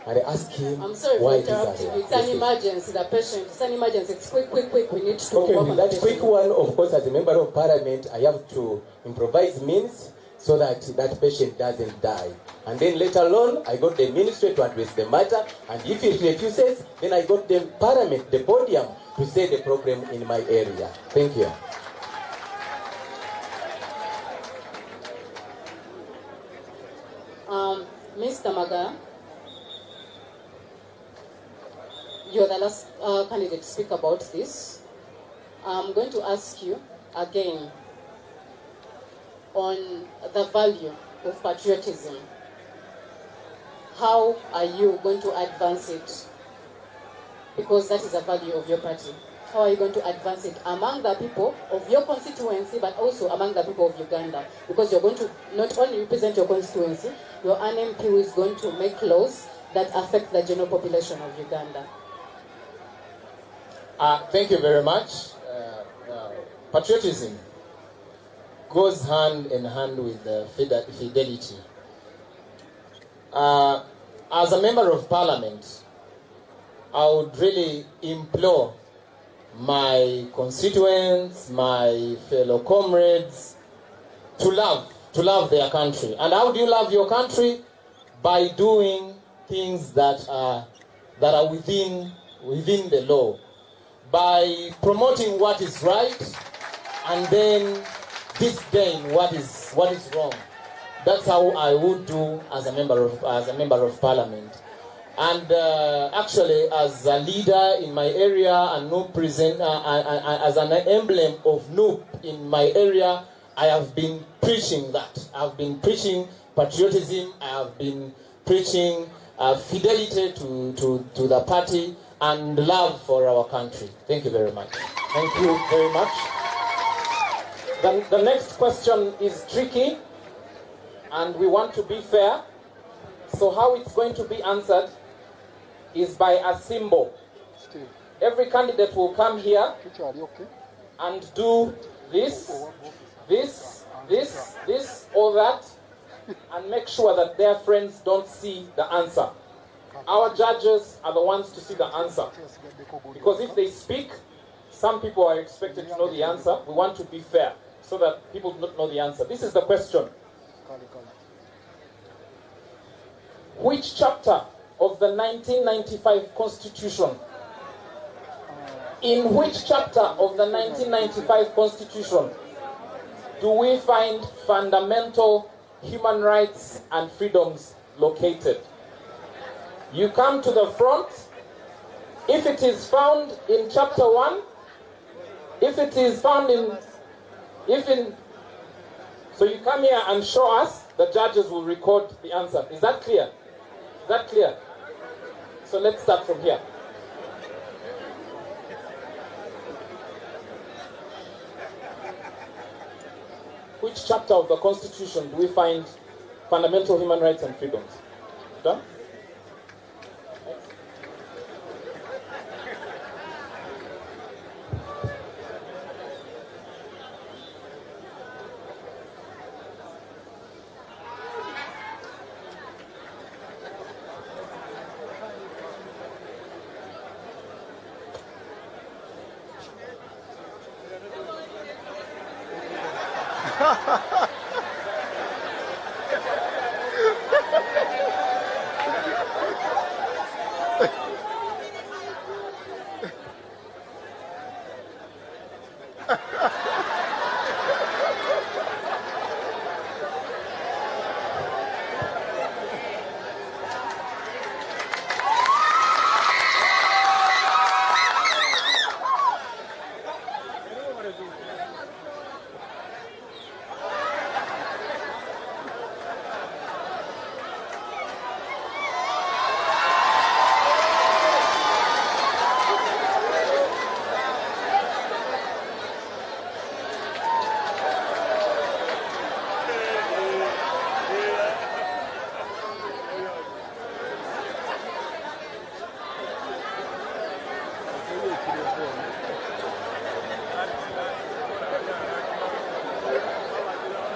and I ask him I'm sorry why for interrupting you. It's yes, an emergency. The patient, it's an emergency. It's quick. We need to okay, work with on that the quick patient. one, of course, as a member of Parliament, I have to improvise means so that that patient doesn't die. And then later on, I got the ministry to address the matter, and if it refuses, then I got the Parliament, the podium, to say the problem in my area. Thank you. Mr. Maga, you're the last candidate to speak about this. I'm going to ask you again on the value of patriotism. How are you going to advance it? Because that is a value of your party. How are you going to advance it among the people of your constituency, but also among the people of Uganda? Because you're going to not only represent your constituency, your NMP is going to make laws that affect the general population of Uganda. Thank you very much. Patriotism goes hand in hand with fidelity. As a member of Parliament, I would really implore my constituents, my fellow comrades, to love their country. And how do you love your country? By doing things that are within the law, by promoting what is right, and then disdain what is wrong. That's how I would do as a member of Parliament. And actually, as a leader in my area and as an emblem of NUP in my area, I have been preaching that. I've been preaching patriotism. I have been preaching fidelity to the party and love for our country. Thank you very much. Thank you very much. The next question is tricky, and we want to be fair. So how it's going to be answered is by a symbol. Every candidate will come here and do this, or that, and make sure that their friends don't see the answer. Our judges are the ones to see the answer. Because if they speak, some people are expected to know the answer. We want to be fair so that people do not know the answer. This is the question. Which chapter of the 1995 Constitution In which chapter of the 1995 Constitution do we find fundamental human rights and freedoms located? You come to the front. If it is found in chapter 1, if it is found so you come here and show us, the judges will record the answer. Is that clear? Is that clear? So let's start from here. Which chapter of the Constitution do we find fundamental human rights and freedoms? Done?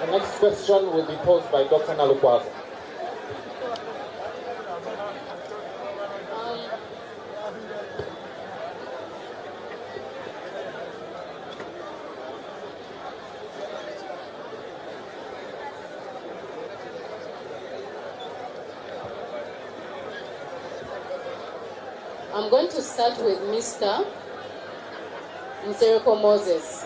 The next question will be posed by Dr. Nalukwago. I'm going to start with Mr. Nsereko Moses.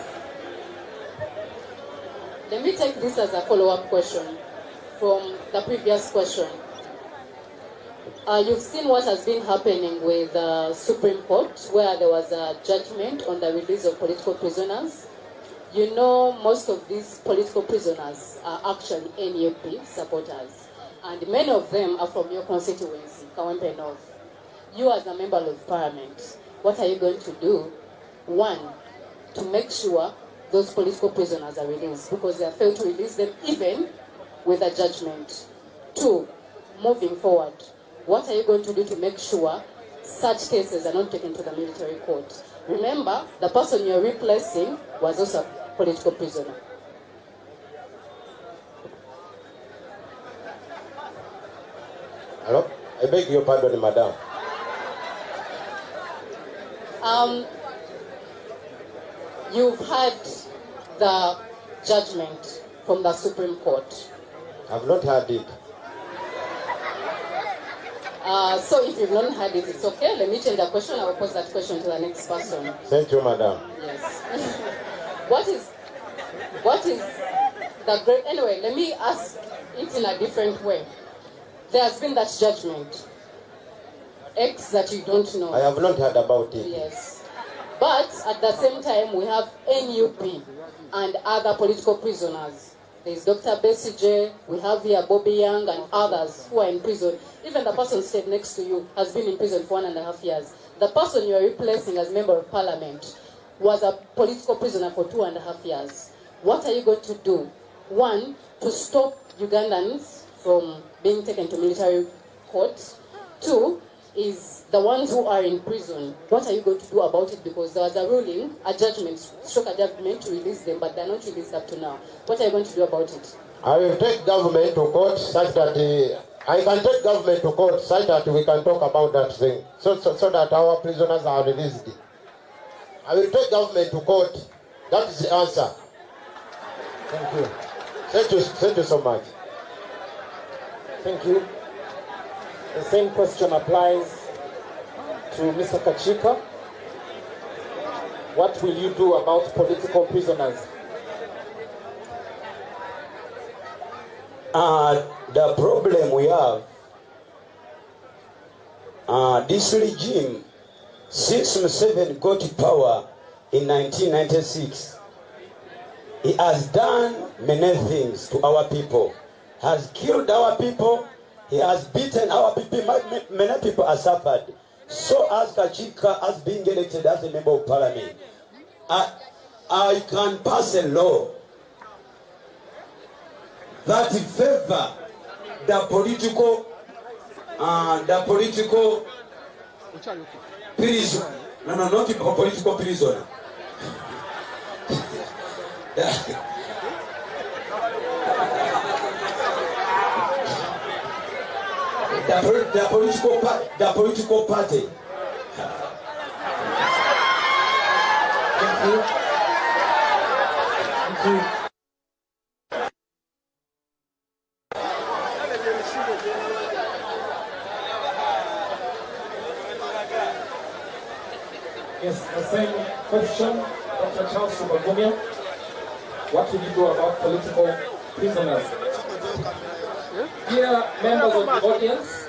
Let me take this as a follow-up question from the previous question. You've seen what has been happening with the Supreme Court, where there was a judgment on the release of political prisoners. You know, most of these political prisoners are actually NUP supporters, and many of them are from your constituency, Kawempe North. You as a member of parliament, what are you going to do? One, to make sure those political prisoners are released, because they have failed to release them even with a judgment. Two, moving forward, what are you going to do to make sure such cases are not taken to the military court? Remember, the person you're replacing was also a political prisoner. Hello? I beg your pardon, madam. You've had the judgment from the Supreme Court. I've not heard it. So if you've not heard it, it's okay. Let me change the question. I will pose that question to the next person. Thank you, madam. Yes. What is the great... Anyway, let me ask it in a different way. There has been that judgment. X that you don't know. I have not heard about it. Yes. But at the same time, we have NUP and other political prisoners. There's Dr. Besigye, we have here Bobby Young and others who are in prison. Even the person seated next to you has been in prison for 1.5 years. The person you are replacing as member of parliament was a political prisoner for 2.5 years. What are you going to do? One, to stop Ugandans from being taken to military court. Two, is the ones who are in prison. What are you going to do about it? Because there was a ruling, a judgment, struck a judgment to release them, but they're not released up to now. What are you going to do about it? I will take government to court such that I can take government to court such that we can talk about that thing, so that our prisoners are released. I will take government to court. That is the answer. Thank you. Thank you so much. Thank you. The same question applies to Mr. Kachika. What will you do about political prisoners? The problem we have, this regime, since Museveni got power in 1996, he has done many things to our people. Has killed our people, he has beaten our people, many people have suffered. So as Kachika has been elected as a member of parliament, I can pass a law that favor the political prison. No, not a political prisoner. The political party. Thank you. Thank you. Yes, the same question, Dr. Charles Bobiwine. What will you do about political prisoners? Dear members of the audience,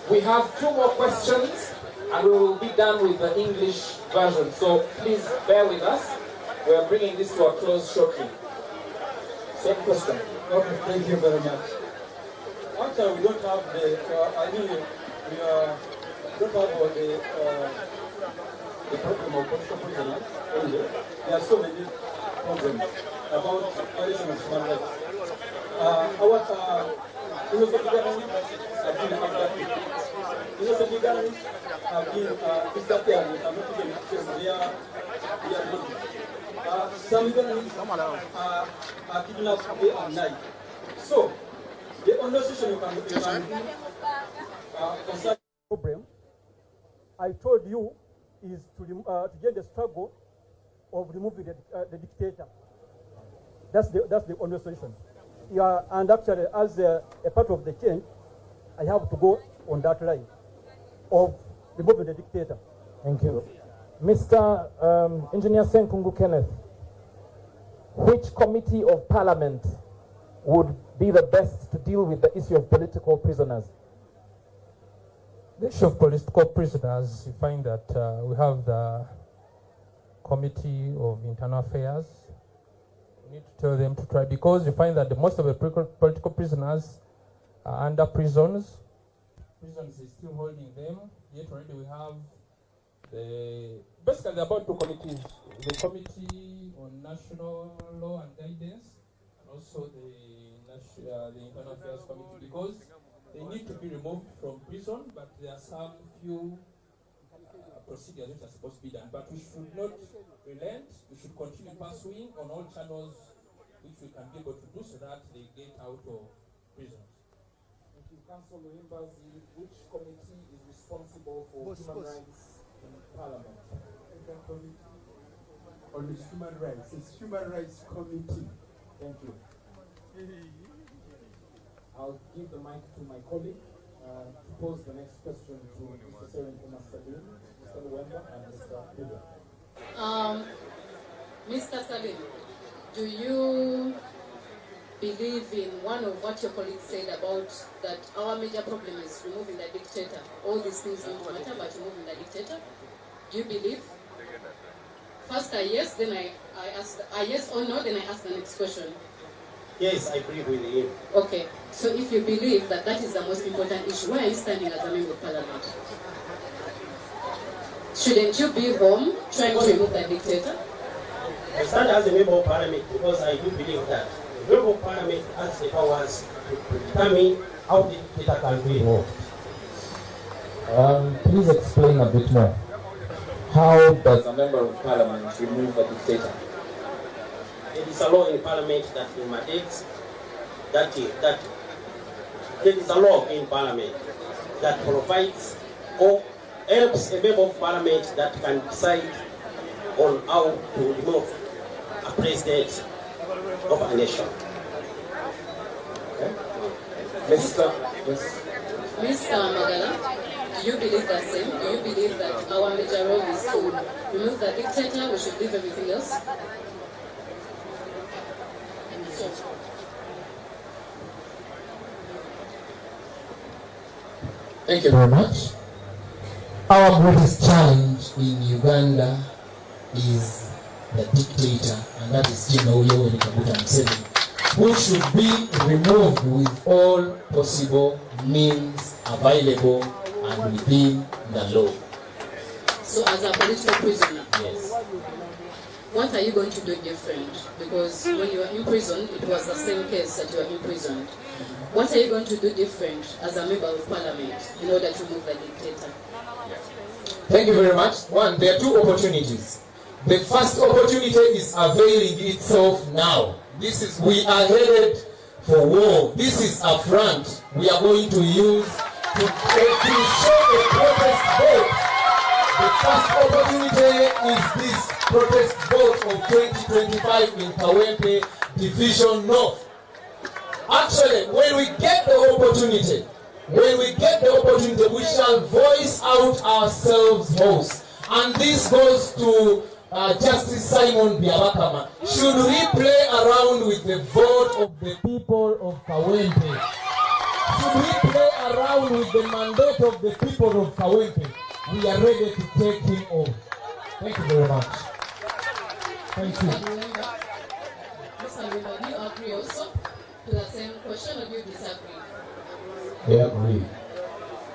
we have 2 more questions and we will be done with the English version. So please bear with us. We are bringing this to a close shortly. Same question. Okay, thank you very much. Actually, we don't have the, don't have the problem of political prisoners only. There are so many problems about violation of human rights. Our innocent government have been abducted. Innocent government have been disappeared and not even access their bodies. Some governments are kidnapped day and night. So, the only solution you can do concerning the problem, I told you, is to get the struggle of removing the dictator. That's the only solution. Yeah, and actually, as a part of the change, I have to go on that line of removing the dictator. Thank you. Mr. Engineer Senkungu Kenneth, which committee of parliament would be the best to deal with the issue of political prisoners? The issue of political prisoners, you find that we have the Committee of Internal Affairs. We need to tell them to try, because you find that most of the political prisoners are under prisons. Prisons is still holding them. Yet already we have basically there are about 2 committees: the Committee on National Law and Guidance, and also the Internal Affairs Committee, because they need to be removed from prison, but there are some few procedures which are supposed to be done. But we should not relent. We should continue pursuing on all channels which we can be able to do so that they get out of prisons. Thank you. Council members, which committee is responsible for human rights in Parliament? On human rights. It's Human Rights Committee. Thank you. I'll give the mic to my colleague to pose the next question to Mr. Seren Thomas Salim, Mr. Kawempe, and Mr. Buda. Mr. Salim, do you believe in one of what your colleague said about that our major problem is removing the dictator? All these things don't matter, but removing the dictator? Do you believe? First a yes, then I ask a yes or no, then I ask the next question. Yes, I agree with him. Okay, so if you believe that that is the most important issue, where are you standing as a member of parliament? Shouldn't you be home trying to remove the dictator? I stand as a member of parliament because I do believe that the member of parliament has the powers to determine how the dictator can be removed. Please explain a bit more. How does a member of parliament remove a dictator? There is a law in parliament that mandates that there is a law in parliament that provides or helps a member of parliament that can decide on how to remove a president of a nation. Mr. Magala, do you believe the same? Do you believe that our major role is to remove the dictator, we should leave everything else? Thank you very much. Our greatest challenge in Uganda is the dictator, and that is General Yoweri Kaguta Museveni, who should be removed with all possible means available and within the law. So as a political prisoner? Yes. What are you going to do different? Because when you were imprisoned, it was the same case that you were imprisoned. What are you going to do different as a member of parliament in order to remove the dictator? Thank you very much. One, there are two opportunities. The first opportunity is availing itself now. We are headed for war. This is a front we are going to use to show the protest vote. The first opportunity is this protest vote of 2025 in Kawempe Division North. Actually, when we get the opportunity, we shall voice out ourselves most. And this goes to Justice Simon Biabakama. Should we play around with the vote of the people of Kawempe? Should we play around with the mandate of the people of Kawempe? We are ready to take him off. Thank you very much. Thank you. Mr. Wimba, do you agree also to the same question, or do you disagree? I agree.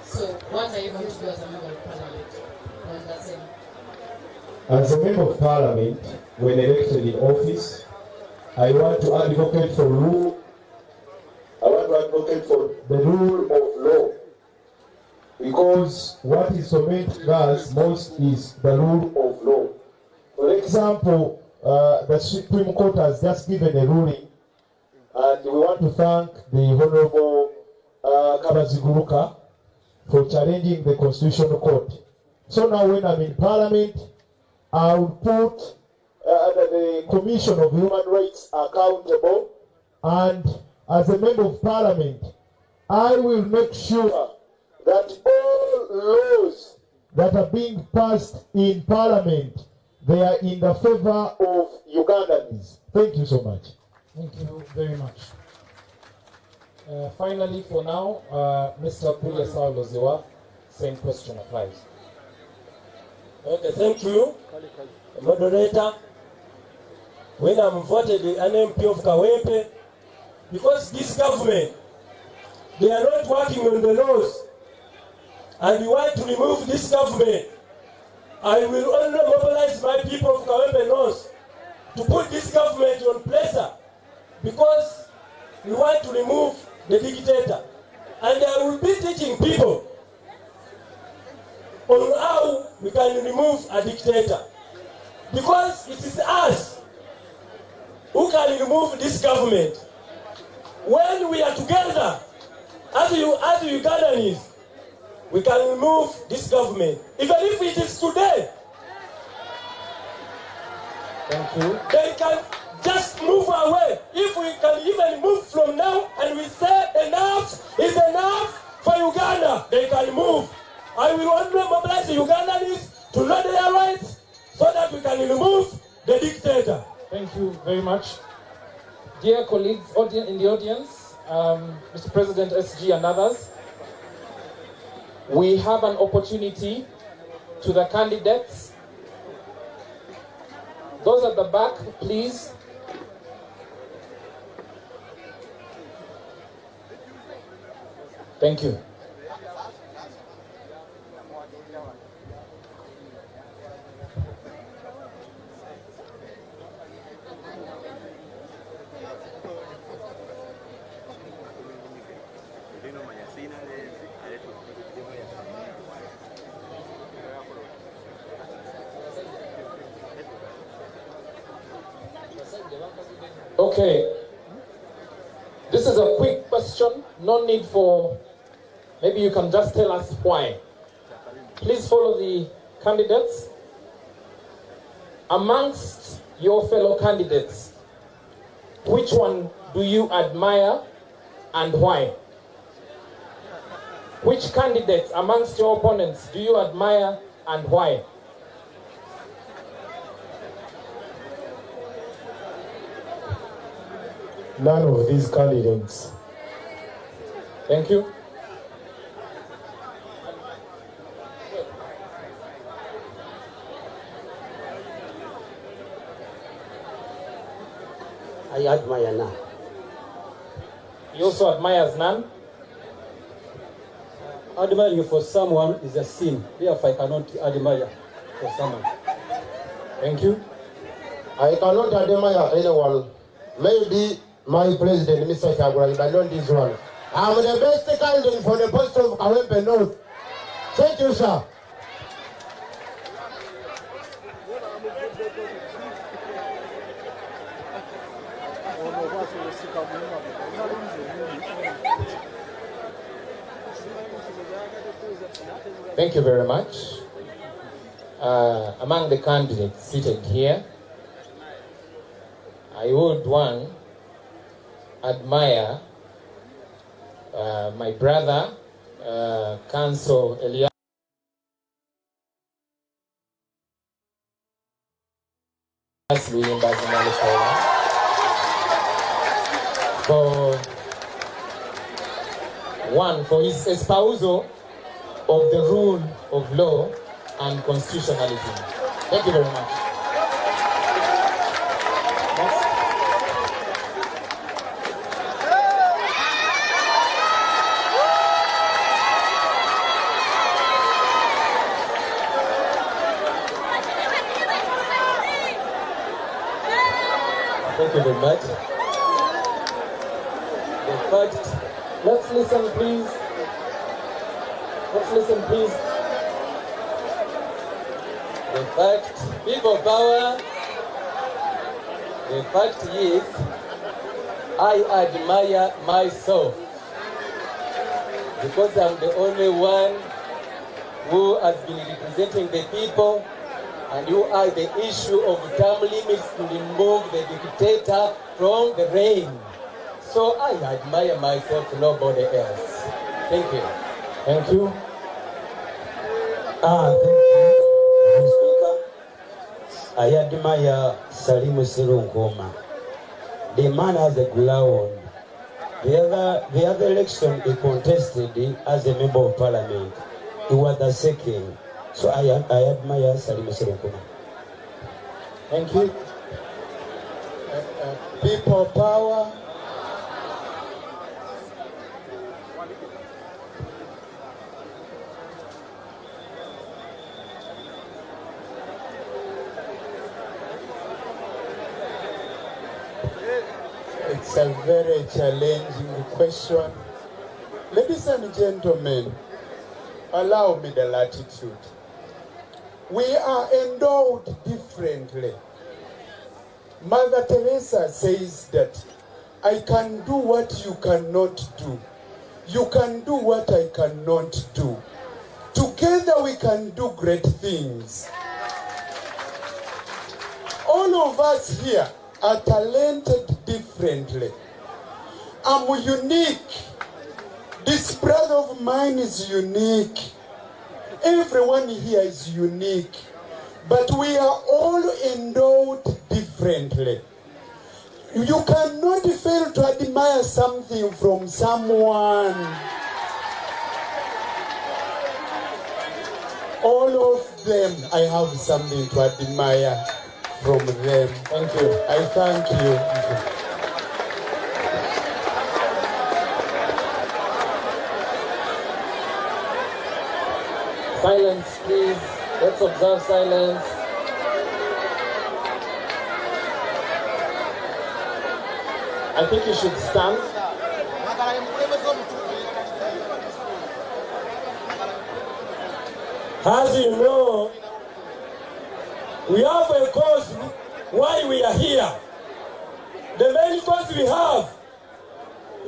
So what are you going to do as a member of parliament on the same? As a member of parliament, when elected in office, I want to advocate for rule. I want to advocate for the rule of law. Because what is tormenting us most is the rule of law. For example, the Supreme Court has just given a ruling, and we want to thank the Honorable Kabaziguruka for challenging the Constitutional Court. So now when I'm in Parliament, I will put the Commission of Human Rights accountable, and as a member of Parliament, I will make sure that all laws that are being passed in Parliament, they are in the favor of Ugandans. Thank you so much. Thank you very much. Finally, for now, Mr. Pulia Sauloziwa, same question applies. Okay, thank you, moderator. When I'm voted an MP of Kawempe, because this government, they are not working on the laws, and we want to remove this government, I will only mobilize my people of Kawempe North to put this government on pressure, because we want to remove the dictator. And I will be teaching people on how we can remove a dictator. Because it is us who can remove this government. When we are together, as Ugandans, we can remove this government. Even if it is today, thank you, they can just move away. If we can even move from now and we say enough is enough for Uganda, they can move. I will only mobilize the Ugandans to know their rights so that we can remove the dictator. Thank you very much. Dear colleagues in the audience, Mr. President SG and others, we have an opportunity to the candidates. Those at the back, please. Thank you. Okay. This is a quick question. No need for, maybe you can just tell us why. Please follow the candidates. Amongst your fellow candidates, which one do you admire and why? Which candidates amongst your opponents do you admire and why? None of these candidates. Thank you. I admire none. He also admires none. Admiring for someone is a sin. Therefore, I cannot admire for someone. Thank you. I cannot admire anyone. Maybe my president, Mr. Kyagulanyi, but not this one. I'm the best candidate for the post of Kawempe North. Thank you, sir. Thank you very much. Among the candidates seated here, I would admire my brother, Council Elias, for his espousal of the rule of law and constitutionalism. Thank you very much. Thank you very much. The fact, let's listen please. Let's listen please. The fact, people power, the fact is, I admire myself because I'm the only one who has been representing the people and who has the issue of term limits to remove the dictator from the reign. So I admire myself, nobody else. Thank you. Thank you. Thank you, Speaker. I admire Salimu Serunkoma. The man has a ground. The other election he contested as a member of parliament. He was the second. So I admire Salimu Serunkoma. Thank you. People power. It's a very challenging question. Ladies and gentlemen, allow me the latitude. We are endowed differently. Mother Teresa says that I can do what you cannot do. You can do what I cannot do. Together we can do great things. All of us here are talented differently. I'm unique. This brother of mine is unique. Everyone here is unique. But we are all endowed differently. You cannot fail to admire something from someone. All of them, I have something to admire from them. Thank you. I thank you. Silence, please. Let's observe silence. I think you should stand. As you know, we have a cause why we are here. The main cause we have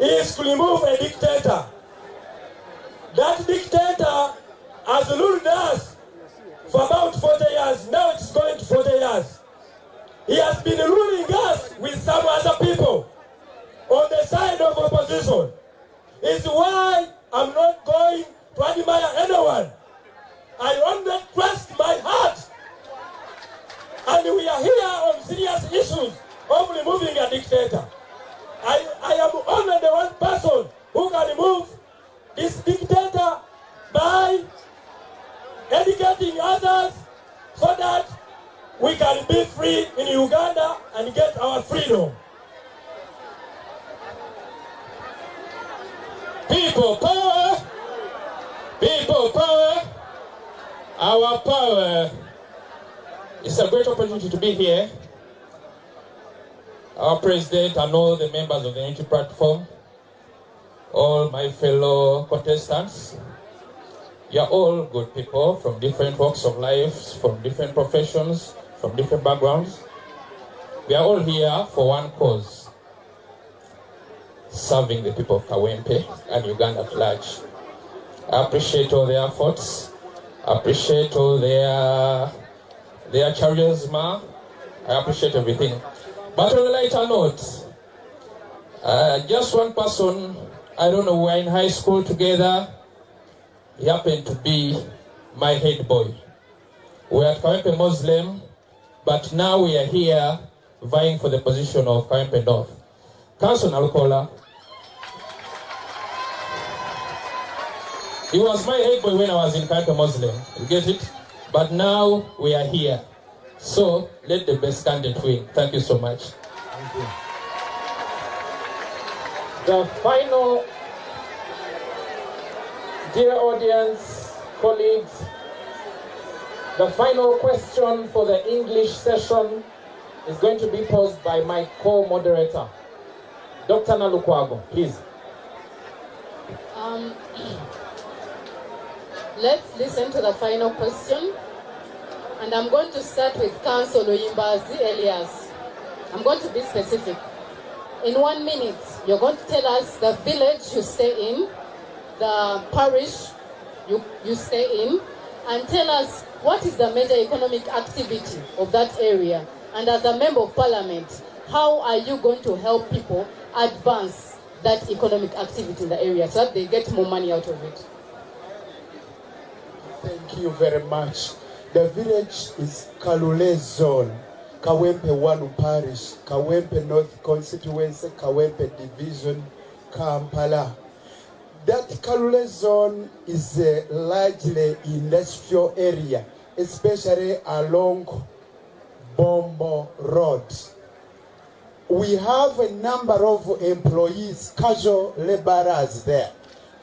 is to remove a dictator. That dictator has ruled us for about 40 years. Now it's going to 40 years. He has been ruling us with some other people on the side of opposition. It's why I'm not going to admire anyone. I only trust my heart. And we are here on serious issues of removing a dictator. I am only the one person who can remove this dictator by educating others so that we can be free in Uganda and get our freedom. People power! People power! Our power! It's a great opportunity to be here. Our president and all the members of the Unity Platform, all my fellow contestants, you're all good people from different walks of life, from different professions, from different backgrounds. We are all here for one cause: serving the people of Kawempe and Uganda at large. I appreciate all their efforts. I appreciate all their charisma. I appreciate everything. But on a lighter note, just one person, I don't know, we were in high school together. He happened to be my head boy. We're at Kawempe Muslim, but now we are here vying for the position of Kawempe North. Council Nalukola. He was my head boy when I was in Kawempe Muslim. You get it? But now we are here. So let the best candidate win. Thank you so much. Thank you. The final, dear audience, colleagues, the final question for the English session is going to be posed by my co-moderator, Dr. Nalukwago, please. Let's listen to the final question. And I'm going to start with Council Oyimbazi Elias. I'm going to be specific. In 1 minute, you're going to tell us the village you stay in, the parish you stay in, and tell us what is the major economic activity of that area. And as a member of parliament, how are you going to help people advance that economic activity in the area so that they get more money out of it? Thank you very much. The village is Kalule Zone, Kawempe 1 Parish, Kawempe North Constituency, Kawempe Division, Kampala. That Kalule Zone is a largely industrial area, especially along Bombo Road. We have a number of employees, casual laborers there,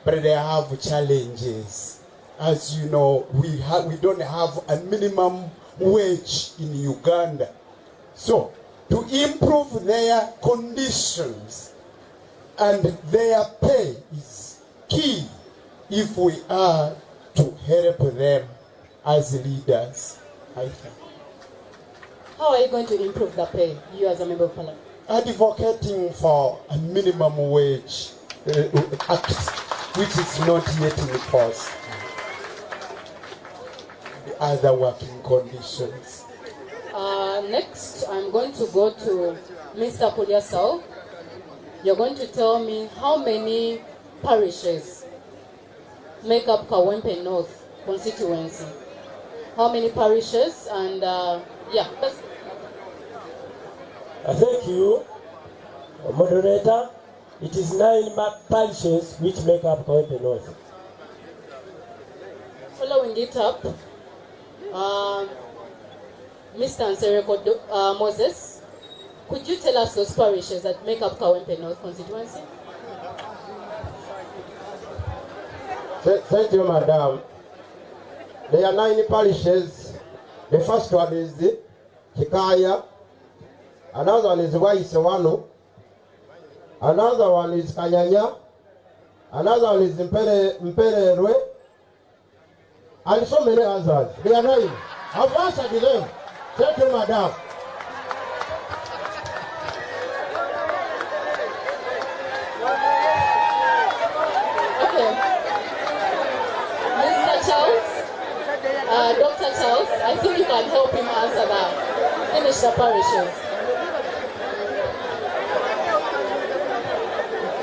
but they have challenges. As you know, we don't have a minimum wage in Uganda. So, to improve their conditions and their pay is key if we are to help them as leaders, I think. How are you going to improve the pay, you as a member of parliament? Advocating for a minimum wage act, which is not yet in force. Other working conditions. Next, I'm going to go to Mr. Pulyasal. You're going to tell me how many parishes make up Kawempe North constituency. How many parishes? And yeah, that's... Thank you, moderator. It is 9 parishes which make up Kawempe North. Following it up, Mr. Nsereko Moses, could you tell us those parishes that make up Kawempe North constituency? Thank you, Madam. There are 9 parishes. The first one is the Kikaya. Another one is Waisewano. Another one is Kanyanya. Another one is Mpererwe. And so many others. They are 9. I've answered them. Thank you, Madam. Okay. Mr. Charles, Dr. Charles, I think you can help him answer that. Finish the parishes.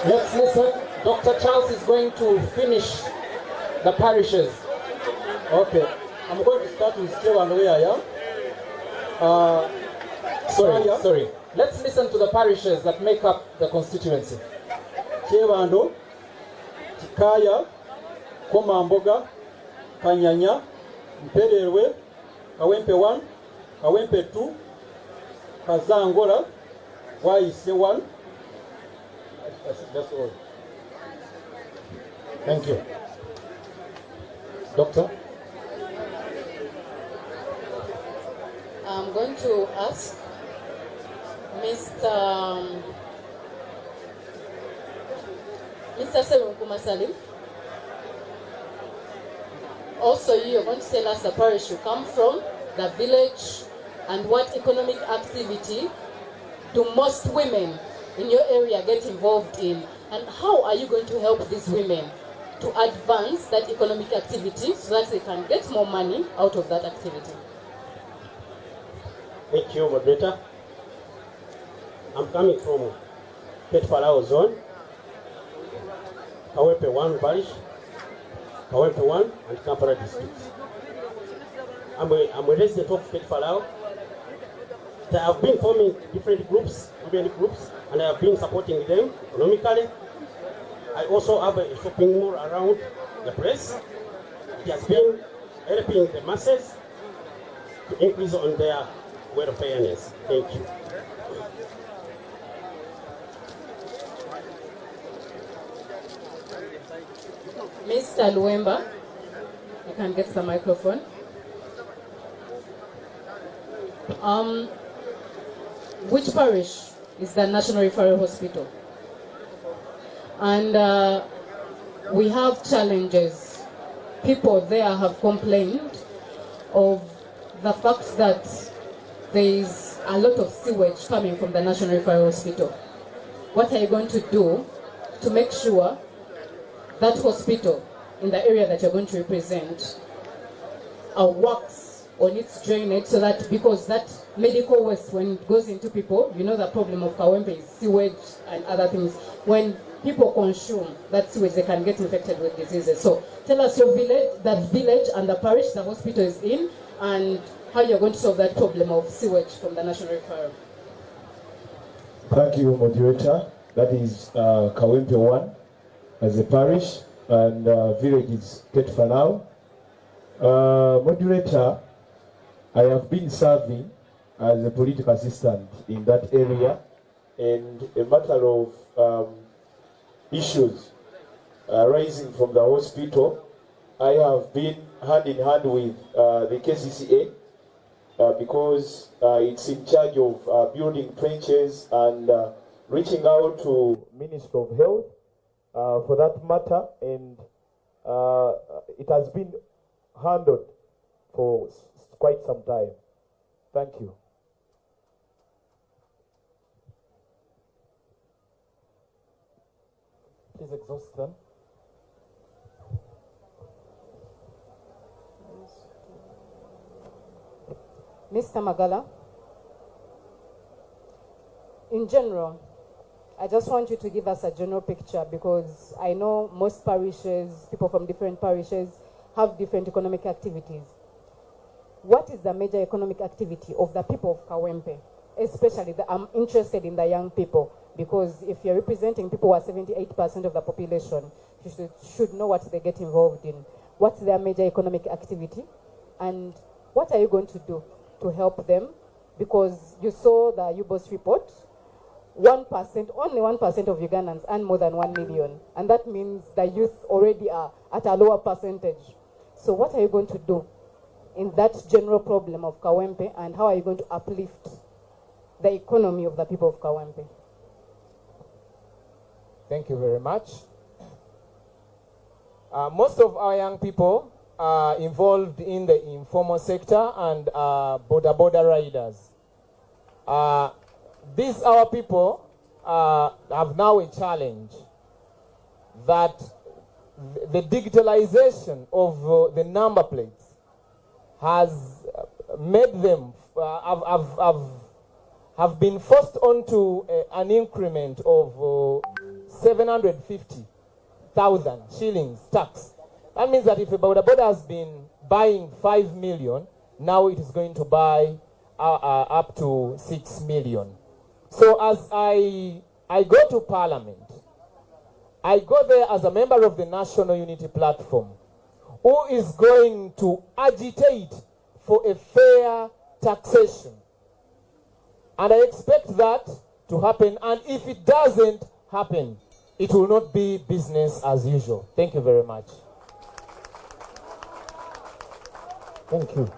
Let's listen. Dr. Charles is going to finish the parishes. Okay, I'm going to start with Kewando where I am. Sorry. Let's listen to the parishes that make up the constituency. Kewando, Kikaya, Komamboga, Kanyanya, Mpererwe, Kawempe 1, Kawempe 2, Kazangola, Waise 1. That's all. Thank you. Doctor? I'm going to ask Mr. Serunkuma Salim. Also, you're going to tell us the parish you come from, the village, and what economic activity do most women in your area get involved in, and how are you going to help these women to advance that economic activity so that they can get more money out of that activity? Thank you, moderator. I'm coming from Petfalao zone, Kawempe 1 parish, Kawempe 1 and Kampala district. I'm a resident of Petfalao. I have been forming different groups, women groups, and I have been supporting them economically. I also have a shopping mall around the place. It has been helping the masses to increase on their welfareness. Thank you. Mr. Luemba, you can get the microphone. Which parish is the National Referral Hospital? And we have challenges. People there have complained of the fact that there is a lot of sewage coming from the National Referral Hospital. What are you going to do to make sure that hospital in the area that you're going to represent works on its drainage, so that, because that medical waste, when it goes into people, you know the problem of Kawempe is sewage and other things. When people consume that sewage, they can get infected with diseases. So tell us your village, that village and the parish the hospital is in, and how you're going to solve that problem of sewage from the National Referral. Thank you, moderator. That is Kawempe 1 as a parish, and village is Petfalao. Moderator, I have been serving as a political assistant in that area, and a matter of issues arising from the hospital, I have been hand in hand with the KCCA because it's in charge of building trenches and reaching out to Minister of Health for that matter, and it has been handled for quite some time. Thank you. Please exhaust them. Mr. Magala, in general, I just want you to give us a general picture, because I know most parishes, people from different parishes, have different economic activities. What is the major economic activity of the people of Kawempe? Especially, I'm interested in the young people, because if you're representing people who are 78% of the population, you should know what they get involved in. What's their major economic activity? And what are you going to do to help them? Because you saw the UBOS report, 1%, only 1% of Ugandans earn more than 1 million. And that means the youth already are at a lower percentage. So what are you going to do in that general problem of Kawempe, and how are you going to uplift the economy of the people of Kawempe? Thank you very much. Most of our young people are involved in the informal sector and border riders. These our people have now a challenge that the digitalization of the number plates has made them have been forced onto an increment of 750,000 shillings tax. That means that if a boda has been buying 5 million, now it is going to buy up to 6 million. So as I go to Parliament, I go there as a member of the National Unity Platform, who is going to agitate for a fair taxation. And I expect that to happen. And if it doesn't happen, it will not be business as usual. Thank you very much. Thank you.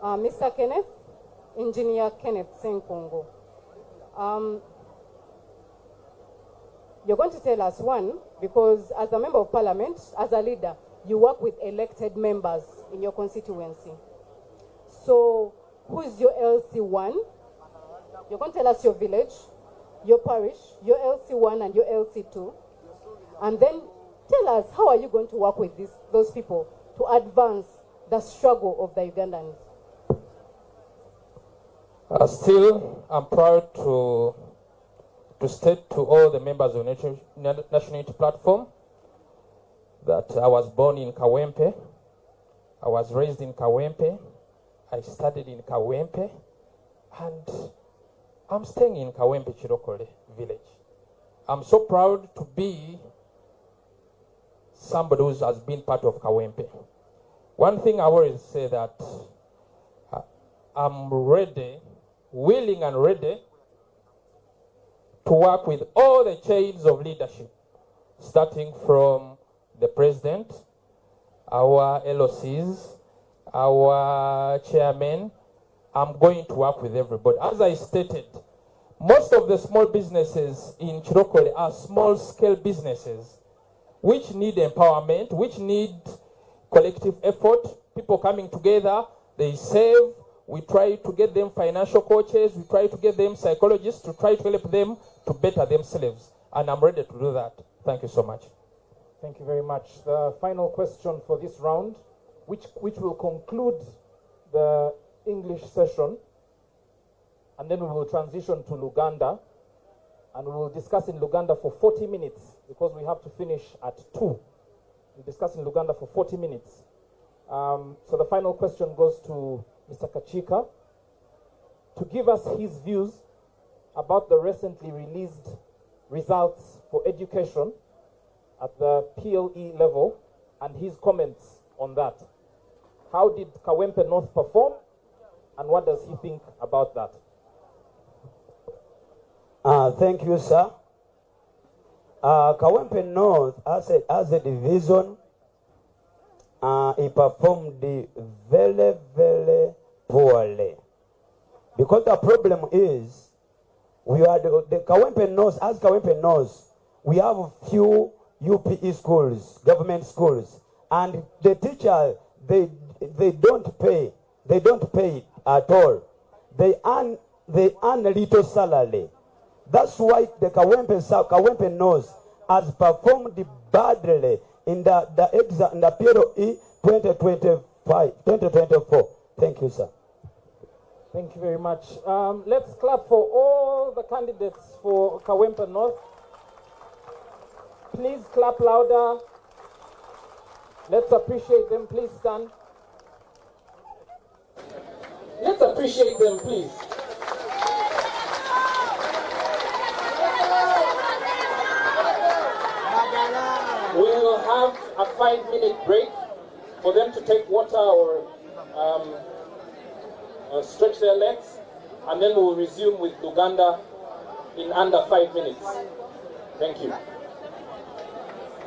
Mr. Kenneth, Engineer Kenneth Senkongo. You're going to tell us one, because as a member of parliament, as a leader, you work with elected members in your constituency. So who is your LC1? You're going to tell us your village, your parish, your LC1 and your LC2. And then tell us, how are you going to work with those people to advance the struggle of the Ugandans? Still, I'm proud to state to all the members of the National Unity Platform that I was born in Kawempe, I was raised in Kawempe, I studied in Kawempe, and I'm staying in Kawempe Chirokole village. I'm so proud to be somebody who has been part of Kawempe. One thing I always say that I'm ready, willing and ready to work with all the chains of leadership, starting from the president, our LOCs, our chairman. I'm going to work with everybody. As I stated, most of the small businesses in Chirokole are small-scale businesses which need empowerment, which need collective effort, people coming together, they save. We try to get them financial coaches, we try to get them psychologists to try to help them to better themselves. And I'm ready to do that. Thank you so much. Thank you very much. The final question for this round, which will conclude the English session, and then we will transition to Luganda, and we will discuss in Luganda for 40 minutes, because we have to finish at 2. We'll discuss in Luganda for 40 minutes. So the final question goes to Mr. Kachika to give us his views about the recently released results for education at the PLE level and his comments on that. How did Kawempe North perform, and what does he think about that? Thank you, sir. Kawempe North, as a division, he performed very, very poorly. Because the problem is, we are the Kawempe North, as Kawempe North, we have a few UPE schools, government schools, and the teachers, they don't pay at all. They earn a little salary. That's why the Kawempe North has performed badly in the exam, in the PLE 2024. Thank you, sir. Thank you very much. Let's clap for all the candidates for Kawempe North. Please clap louder. Let's appreciate them. Please stand. Let's appreciate them, please. We will have a 5-minute break for them to take water or stretch their legs, and then we will resume with Luganda in under 5 minutes. Thank you.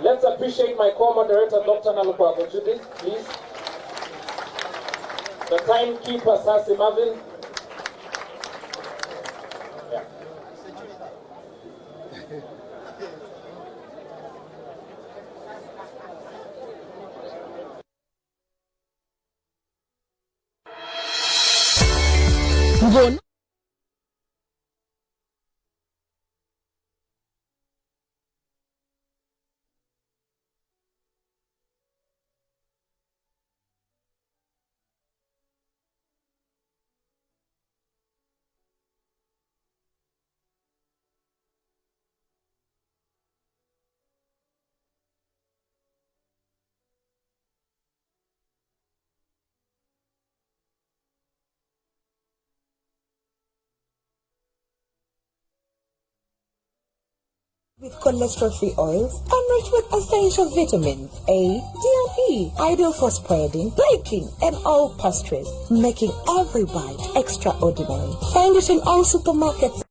Let's appreciate my co-moderator, Dr. Nalukwago Judith, please. The timekeeper, Sasi Marvin. Yeah. Ngona with cholesterol-free oils, enriched with essential vitamins A, D, and E, ideal for spreading, baking, and all pastries, making every bite extraordinary. Find it in all supermarkets.